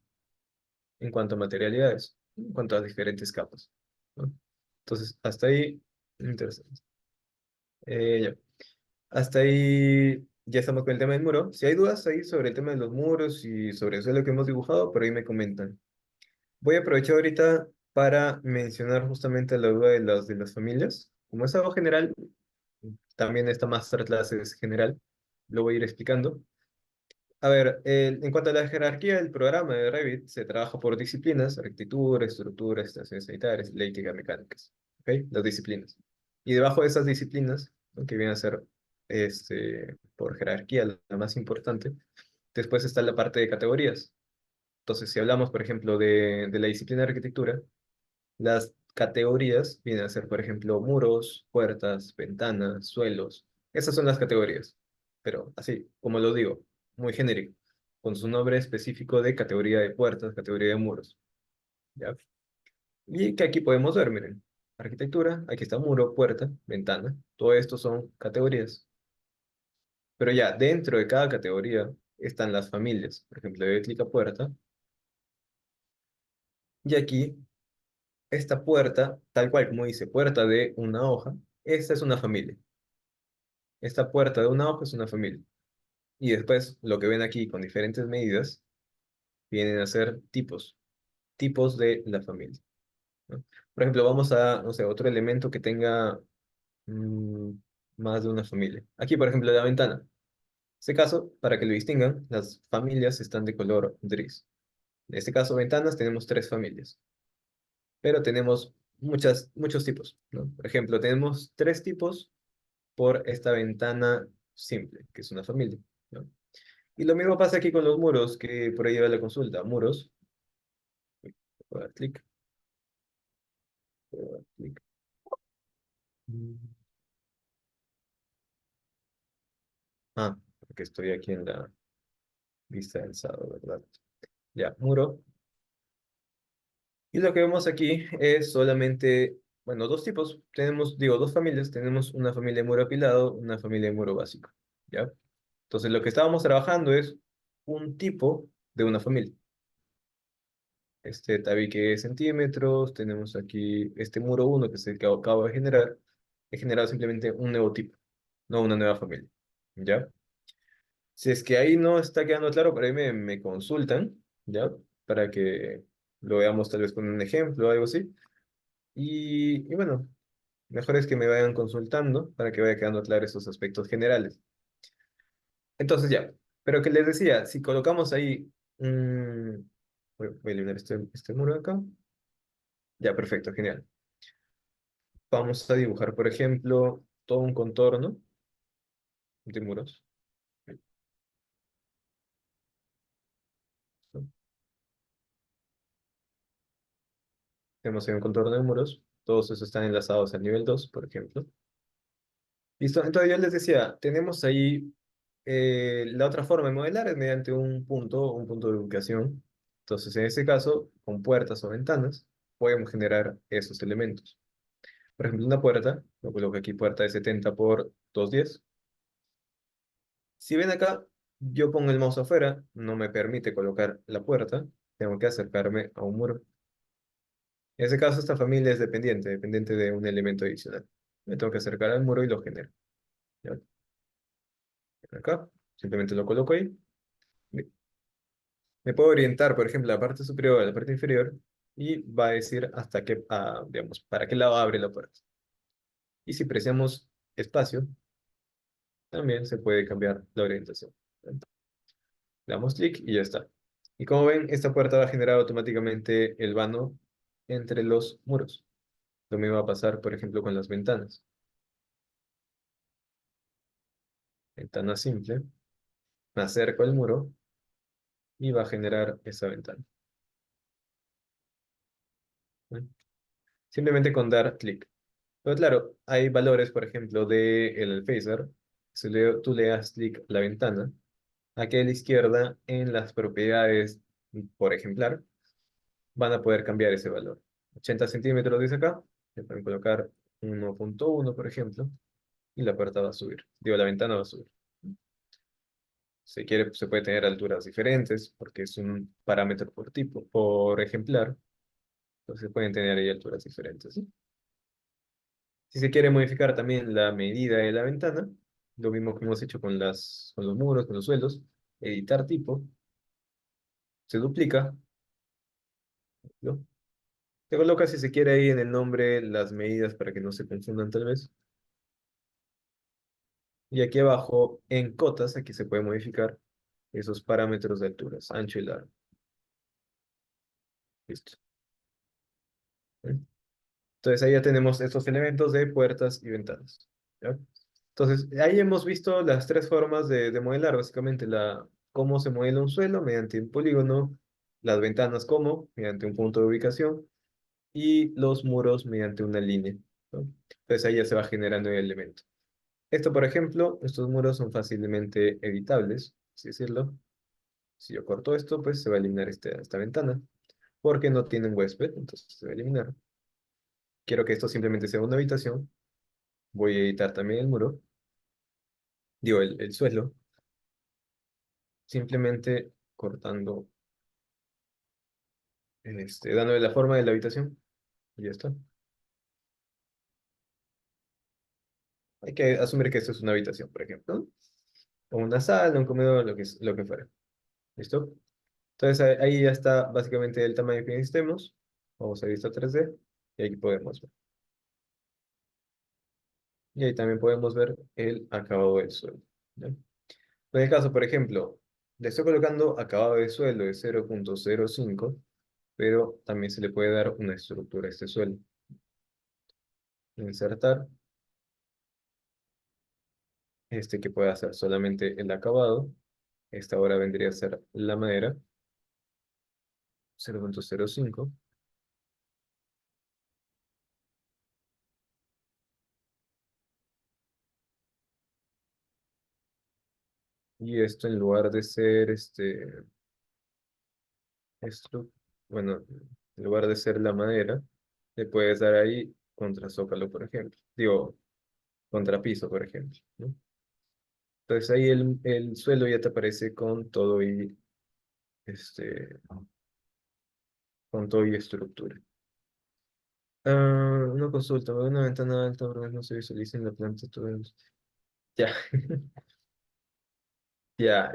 en cuanto a materialidades, en cuanto a diferentes capas, ¿no? Entonces, hasta ahí, interesante. Ya. Hasta ahí ya estamos con el tema del muro. Si hay dudas ahí sobre el tema de los muros y sobre eso lo que hemos dibujado, por ahí me comentan. Voy a aprovechar ahorita para mencionar justamente la duda de las familias. Como es algo general, también esta masterclass es general, lo voy a ir explicando. A ver, en cuanto a la jerarquía del programa de Revit, se trabaja por disciplinas: arquitectura, estructura, estaciones sanitarias, eléctrica, mecánicas. ¿Ok? Las disciplinas. Y debajo de esas disciplinas, ¿no? Que viene a ser por jerarquía la más importante, después está la parte de categorías. Entonces, si hablamos, por ejemplo, de la disciplina de arquitectura, las categorías vienen a ser, por ejemplo, muros, puertas, ventanas, suelos. Esas son las categorías. Pero así, como lo digo, muy genérico, con su nombre específico de categoría de puertas, categoría de muros. ¿Ya? Y que aquí podemos ver, miren, arquitectura, aquí está muro, puerta, ventana. Todo esto son categorías. Pero ya dentro de cada categoría están las familias. Por ejemplo, eléctrica, puerta. Y aquí esta puerta, tal cual como dice, puerta de una hoja, esta es una familia. Esta puerta de una hoja es una familia. Y después, lo que ven aquí con diferentes medidas, vienen a ser tipos de la familia, ¿no? Por ejemplo, vamos a, no sé, otro elemento que tenga mm, más de una familia. Aquí, por ejemplo, la ventana. En este caso, para que lo distingan, las familias están de color gris. En este caso, ventanas, tenemos tres familias, pero tenemos muchos tipos, ¿no? Por ejemplo, tenemos tres tipos por esta ventana simple, que es una familia, ¿no? Y lo mismo pasa aquí con los muros, que por ahí va la consulta. Muros, voy a dar clic, voy a dar clic. Mm. Porque estoy aquí en la vista del alzado, ¿verdad? Ya, muro. Y lo que vemos aquí es solamente, bueno, dos tipos. Tenemos, digo, dos familias. Tenemos una familia de muro apilado, una familia de muro básico. ¿Ya? Entonces, lo que estábamos trabajando es un tipo de una familia. Este tabique de centímetros, tenemos aquí este muro uno que es el que acabo de generar. He generado simplemente un nuevo tipo, no una nueva familia. ¿Ya? Si es que ahí no está quedando claro, por ahí me consultan, ¿ya? Para que lo veamos tal vez con un ejemplo o algo así. Y bueno, mejor es que me vayan consultando para que vaya quedando claro esos aspectos generales. Entonces ya, pero que les decía, si colocamos ahí voy a eliminar este muro de acá. Ya, perfecto, genial. Vamos a dibujar, por ejemplo, todo un contorno de muros. ¿No? Tenemos ahí un contorno de muros. Todos esos están enlazados al nivel 2 por ejemplo. Listo, entonces yo les decía, tenemos ahí la otra forma de modelar es mediante un punto de ubicación. Entonces, en este caso, con puertas o ventanas, podemos generar esos elementos. Por ejemplo, una puerta, lo coloco aquí, puerta de 70 por 210. Si ven acá, yo pongo el mouse afuera, no me permite colocar la puerta, tengo que acercarme a un muro. En ese caso, esta familia es dependiente de un elemento adicional. Me tengo que acercar al muro y lo genero. ¿Ya? Acá, simplemente lo coloco ahí. Me puedo orientar, por ejemplo, la parte superior a la parte inferior y va a decir hasta qué, digamos, para qué lado abre la puerta. Y si presionamos espacio, también se puede cambiar la orientación. Le damos clic y ya está. Y como ven, esta puerta va a generar automáticamente el vano entre los muros. Lo mismo va a pasar, por ejemplo, con las ventanas. Ventana simple, me acerco al muro y va a generar esa ventana. ¿Ven? Simplemente con dar clic. Pero claro, hay valores, por ejemplo, del phaser. Si tú le das clic a la ventana, aquí a la izquierda, en las propiedades por ejemplar, van a poder cambiar ese valor. 80 centímetros dice acá, le pueden colocar 1.1, por ejemplo, y la puerta va a subir. Digo, la ventana va a subir. Si quiere, pues, se puede tener alturas diferentes, porque es un parámetro por tipo, por ejemplar. Entonces pueden tener ahí alturas diferentes, ¿sí? Si se quiere modificar también la medida de la ventana, lo mismo que hemos hecho con con los muros, con los suelos, editar tipo, se duplica, ¿no? Se coloca si se quiere ahí en el nombre las medidas para que no se confundan tal vez. Y aquí abajo, en cotas, aquí se puede modificar esos parámetros de alturas, ancho y largo. Listo. ¿Eh? Entonces ahí ya tenemos estos elementos de puertas y ventanas. ¿Ya? Entonces, ahí hemos visto las tres formas de modelar, básicamente cómo se modela un suelo mediante un polígono, las ventanas cómo, mediante un punto de ubicación, y los muros mediante una línea, ¿no? Entonces ahí ya se va generando el elemento. Esto, por ejemplo, estos muros son fácilmente editables, así decirlo. Si yo corto esto, pues se va a eliminar esta ventana, porque no tiene un huésped, entonces se va a eliminar. Quiero que esto simplemente sea una habitación, voy a editar también el muro, digo, el suelo, simplemente cortando, dándole la forma de la habitación, y ya está. Hay que asumir que esto es una habitación, por ejemplo, ¿no? O una sala, un comedor, lo que fuera. ¿Listo? Entonces ahí ya está básicamente el tamaño que necesitemos. Vamos a vista 3D y aquí podemos ver. Y ahí también podemos ver el acabado del suelo. ¿Ya? En el caso, por ejemplo, le estoy colocando acabado de suelo de 0.05, pero también se le puede dar una estructura a este suelo. Insertar, que puede hacer solamente el acabado. Esta ahora vendría a ser la madera, 0.05. Y esto en lugar de ser esto, bueno. En lugar de ser la madera, le puedes dar ahí contrazócalo, por ejemplo. Digo, contrapiso, por ejemplo, ¿no? Entonces ahí el suelo ya te aparece este, con todo y estructura. Una consulta, una ventana alta, pero no se visualiza en la planta. Ya, ya,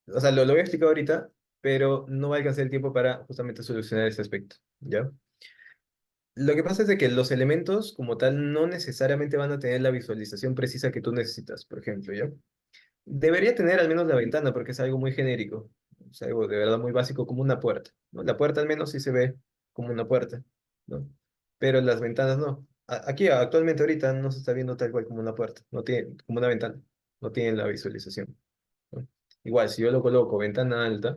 o sea, lo voy a explicar ahorita, pero no va a alcanzar el tiempo para justamente solucionar ese aspecto, ¿ya? Lo que pasa es de que los elementos como tal no necesariamente van a tener la visualización precisa que tú necesitas, por ejemplo, ¿ya? Debería tener al menos la ventana porque es algo muy genérico, es algo de verdad muy básico como una puerta, ¿no? La puerta al menos sí se ve como una puerta, ¿no? Pero las ventanas no. Aquí actualmente ahorita no se está viendo tal cual como una puerta, no tiene como una ventana, no tiene la visualización, ¿no? Igual, si yo lo coloco ventana alta,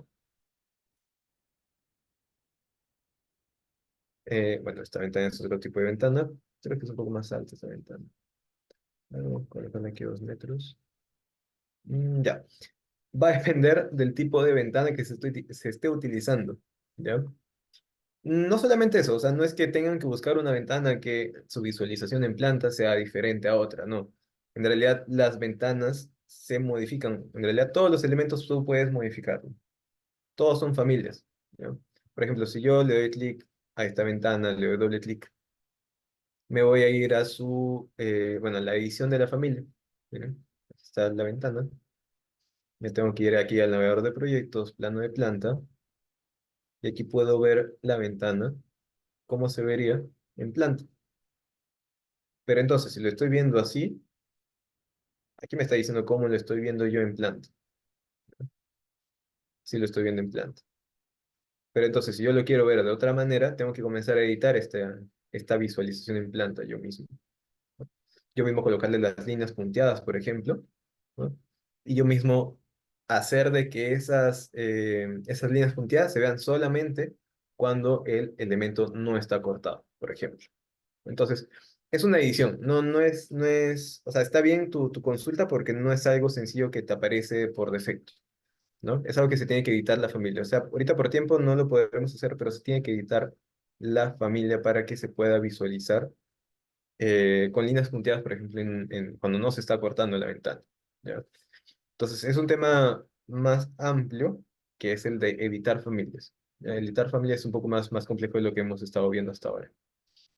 bueno, esta ventana es otro tipo de ventana, creo que es un poco más alta esta ventana. Vamos a colocarle aquí 2 metros. Ya. Va a depender del tipo de ventana que se esté utilizando, ¿ya? No solamente eso, o sea, no es que tengan que buscar una ventana que su visualización en planta sea diferente a otra, no. En realidad, las ventanas se modifican. En realidad, todos los elementos tú puedes modificarlos. Todos son familias, ¿ya? Por ejemplo, si yo le doy clic a esta ventana, le doy doble clic, me voy a ir a bueno, la edición de la familia. Miren, aquí está la ventana. Me tengo que ir aquí al navegador de proyectos, plano de planta, y aquí puedo ver la ventana, cómo se vería en planta. Pero entonces, si lo estoy viendo así, aquí me está diciendo cómo lo estoy viendo yo en planta. Si lo estoy viendo en planta. Pero entonces, si yo lo quiero ver de otra manera, tengo que comenzar a editar esta visualización en planta yo mismo. Yo mismo colocarle las líneas punteadas, por ejemplo, ¿no? Y yo mismo hacer de que esas líneas punteadas se vean solamente cuando el elemento no está cortado, por ejemplo. Entonces, es una edición, no es, o sea, está bien tu consulta porque no es algo sencillo que te aparece por defecto, ¿no? Es algo que se tiene que editar la familia. O sea, ahorita por tiempo no lo podemos hacer, pero se tiene que editar la familia para que se pueda visualizar con líneas punteadas, por ejemplo, cuando no se está cortando la ventana, ¿ya? Entonces, es un tema más amplio que es el de editar familias. ¿Ya? Editar familias es un poco más complejo de lo que hemos estado viendo hasta ahora.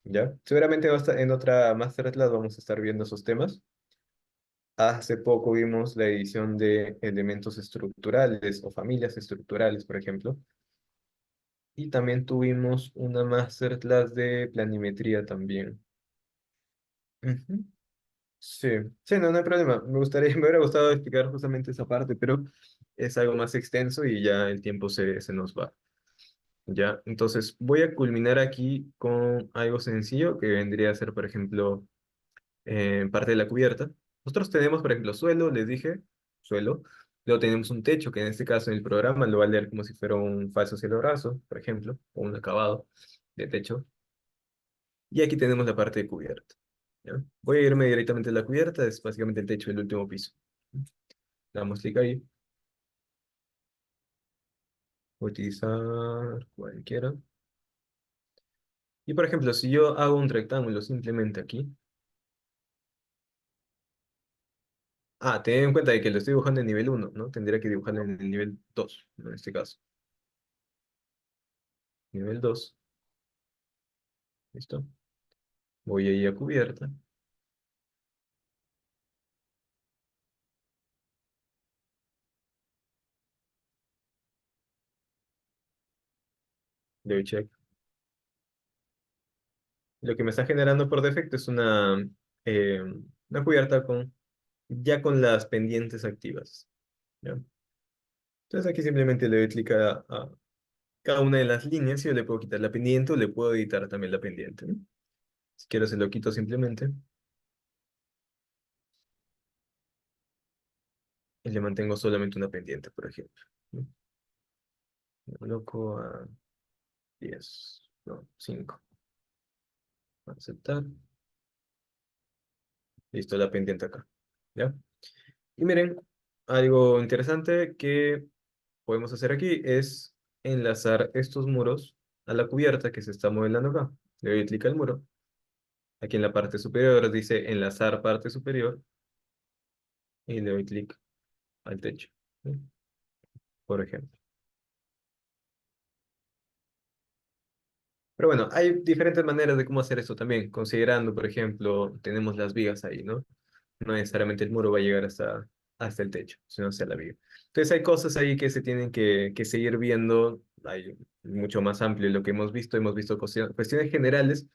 ¿Ya? Seguramente en otra masterclass vamos a estar viendo esos temas. Hace poco vimos la edición de elementos estructurales o familias estructurales, por ejemplo. Y también tuvimos una masterclass de planimetría también. Ujú. Sí, sí, no hay problema. Me hubiera gustado explicar justamente esa parte, pero es algo más extenso y ya el tiempo se nos va. Ya, entonces voy a culminar aquí con algo sencillo que vendría a ser, por ejemplo, parte de la cubierta. Nosotros tenemos, por ejemplo, suelo, les dije, suelo. Luego tenemos un techo, que en este caso en el programa lo va a leer como si fuera un falso cielo raso, por ejemplo, o un acabado de techo. Y aquí tenemos la parte de cubierta. ¿Ya? Voy a irme directamente a la cubierta, es básicamente el techo del último piso. Le damos clic ahí. Voy a utilizar cualquiera. Y por ejemplo, si yo hago un rectángulo simplemente aquí. Ten en cuenta de que lo estoy dibujando en nivel 1, ¿no? Tendría que dibujarlo en el nivel 2, en este caso. Nivel 2, ¿listo? Voy ahí a cubierta, le doy check. Lo que me está generando por defecto es eh, una cubierta ya con las pendientes activas, ¿ya? Entonces aquí simplemente le doy clic a cada una de las líneas y yo le puedo quitar la pendiente o le puedo editar también la pendiente, ¿no? Si quiero se lo quito simplemente y le mantengo solamente una pendiente, por ejemplo, ¿no? Lo coloco a 10, no, 5. Aceptar. Listo, la pendiente acá, ¿ya? Y miren, algo interesante que podemos hacer aquí es enlazar estos muros a la cubierta que se está modelando acá. Le doy clic al muro. Aquí en la parte superior dice enlazar parte superior y le doy clic al techo, ¿sí? Por ejemplo. Pero bueno, hay diferentes maneras de cómo hacer esto también, considerando, por ejemplo, tenemos las vigas ahí, ¿no? No necesariamente el muro va a llegar hasta el techo, sino hacia la viga. Entonces hay cosas ahí que se tienen que seguir viendo, hay mucho más amplio lo que hemos visto cuestiones generales,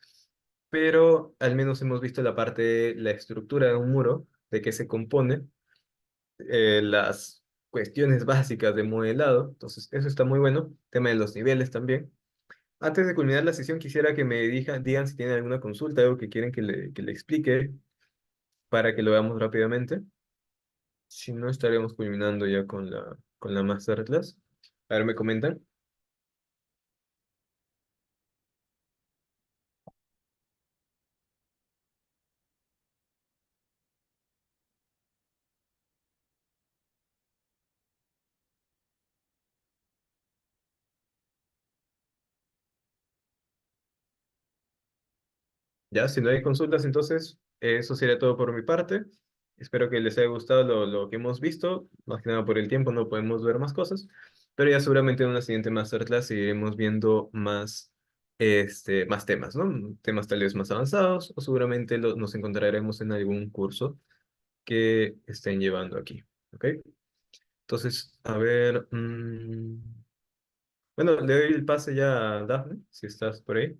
pero al menos hemos visto la parte, la estructura de un muro, de qué se compone, las cuestiones básicas de modelado, entonces eso está muy bueno, tema de los niveles también. Antes de culminar la sesión, quisiera que me digan si tienen alguna consulta, algo que quieren que le explique para que lo veamos rápidamente. Si no, estaríamos culminando ya con la masterclass. A ver, ¿me comentan? Ya, si no hay consultas, entonces eso sería todo por mi parte. Espero que les haya gustado lo que hemos visto. Más que nada por el tiempo no podemos ver más cosas, pero ya seguramente en una siguiente masterclass seguiremos viendo más temas, ¿no? Temas tal vez más avanzados o seguramente nos encontraremos en algún curso que estén llevando aquí, ¿ok? Entonces, a ver, bueno, le doy el pase ya a Dafne, si estás por ahí.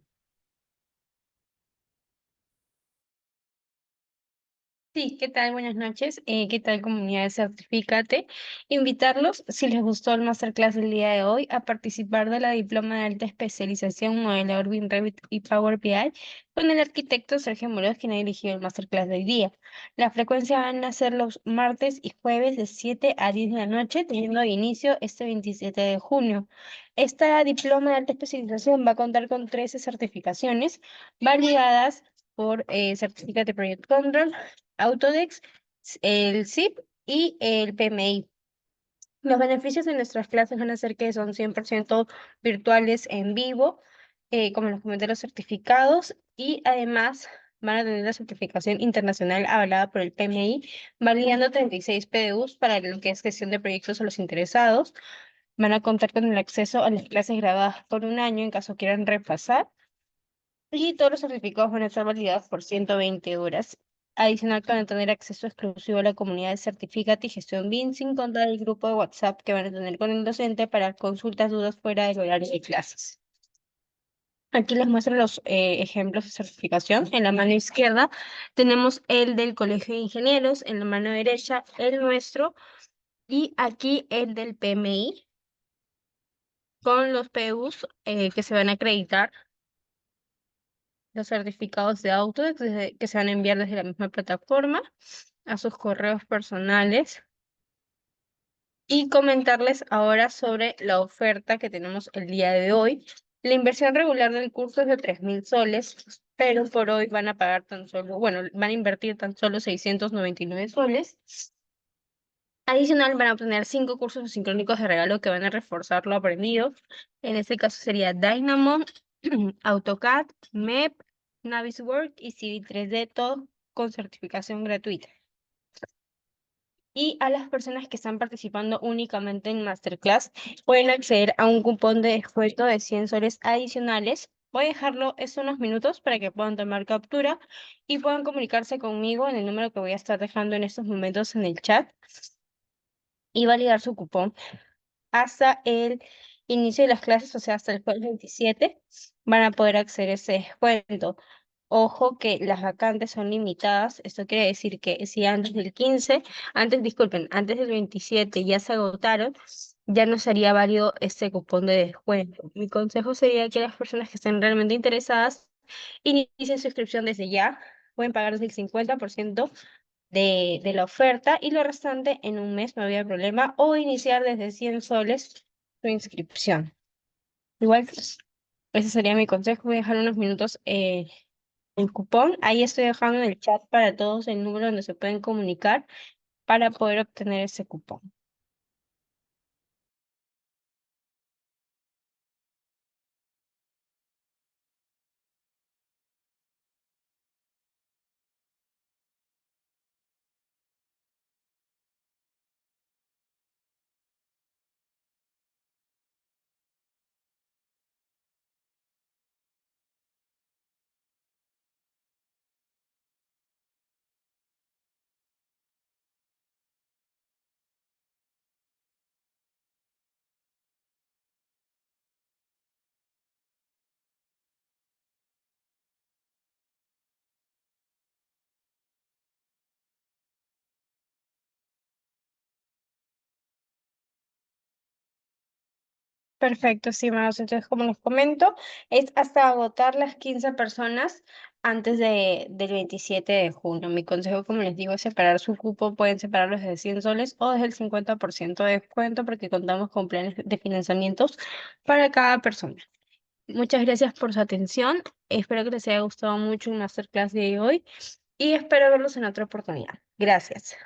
Sí, ¿qué tal? Buenas noches. ¿Qué tal, comunidad de Certifícate? Invitarlos, si les gustó el masterclass del día de hoy, a participar de la diploma de alta especialización modelador BIM, Revit y Power BI con el arquitecto Sergio Muros, quien ha dirigido el masterclass del día. La frecuencia van a ser los martes y jueves de 7 a 10 de la noche, teniendo inicio este 27 de junio. Esta diploma de alta especialización va a contar con 13 certificaciones validadas por Certificate Project Control, Autodesk, el SIP y el PMI. Los beneficios de nuestras clases van a ser que son 100% virtuales en vivo, como les comenté, los certificados, y además van a tener la certificación internacional avalada por el PMI, validando 36 PDUs para lo que es gestión de proyectos a los interesados. Van a contar con el acceso a las clases grabadas por un año en caso quieran repasar. Y todos los certificados van a estar validados por 120 horas. Adicional, van a tener acceso exclusivo a la comunidad de Certifícate y Gestión BIM, sin contar el grupo de WhatsApp que van a tener con el docente para consultas, dudas fuera del horario de clases. Aquí les muestro los ejemplos de certificación. En la mano izquierda tenemos el del Colegio de Ingenieros, en la mano derecha el nuestro y aquí el del PMI con los PUs que se van a acreditar, los certificados de Autodesk que se van a enviar desde la misma plataforma a sus correos personales, y comentarles ahora sobre la oferta que tenemos el día de hoy. La inversión regular del curso es de 3.000 soles, pero por hoy van a pagar tan solo, bueno, van a invertir tan solo 699 soles. Adicional, van a obtener 5 cursos sincrónicos de regalo que van a reforzar lo aprendido. En este caso sería Dynamo, AutoCAD, MEP, Navisworks y CV 3D, todo con certificación gratuita. Y a las personas que están participando únicamente en Masterclass pueden acceder a un cupón de descuento de 100 soles adicionales. Voy a dejarlo estos unos minutos para que puedan tomar captura y puedan comunicarse conmigo en el número que voy a estar dejando en estos momentos en el chat y validar su cupón hasta el inicio de las clases, o sea, hasta el jueves 27, van a poder acceder a ese descuento. Ojo que las vacantes son limitadas. Esto quiere decir que si antes del 27 ya se agotaron, ya no sería válido este cupón de descuento. Mi consejo sería que las personas que estén realmente interesadas inicien su inscripción desde ya. Pueden pagar desde el 50% de la oferta y lo restante en un mes, no había problema, o iniciar desde 100 soles su inscripción. Igual, ese sería mi consejo. Voy a dejar unos minutos el cupón. Ahí estoy dejando en el chat para todos el número donde se pueden comunicar para poder obtener ese cupón. Perfecto, estimados. Entonces, como les comento, es hasta agotar las 15 personas antes del 27 de junio. Mi consejo, como les digo, es separar su cupo. Pueden separarlos desde 100 soles o desde el 50% de descuento porque contamos con planes de financiamientos para cada persona. Muchas gracias por su atención. Espero que les haya gustado mucho el masterclass de hoy y espero verlos en otra oportunidad. Gracias.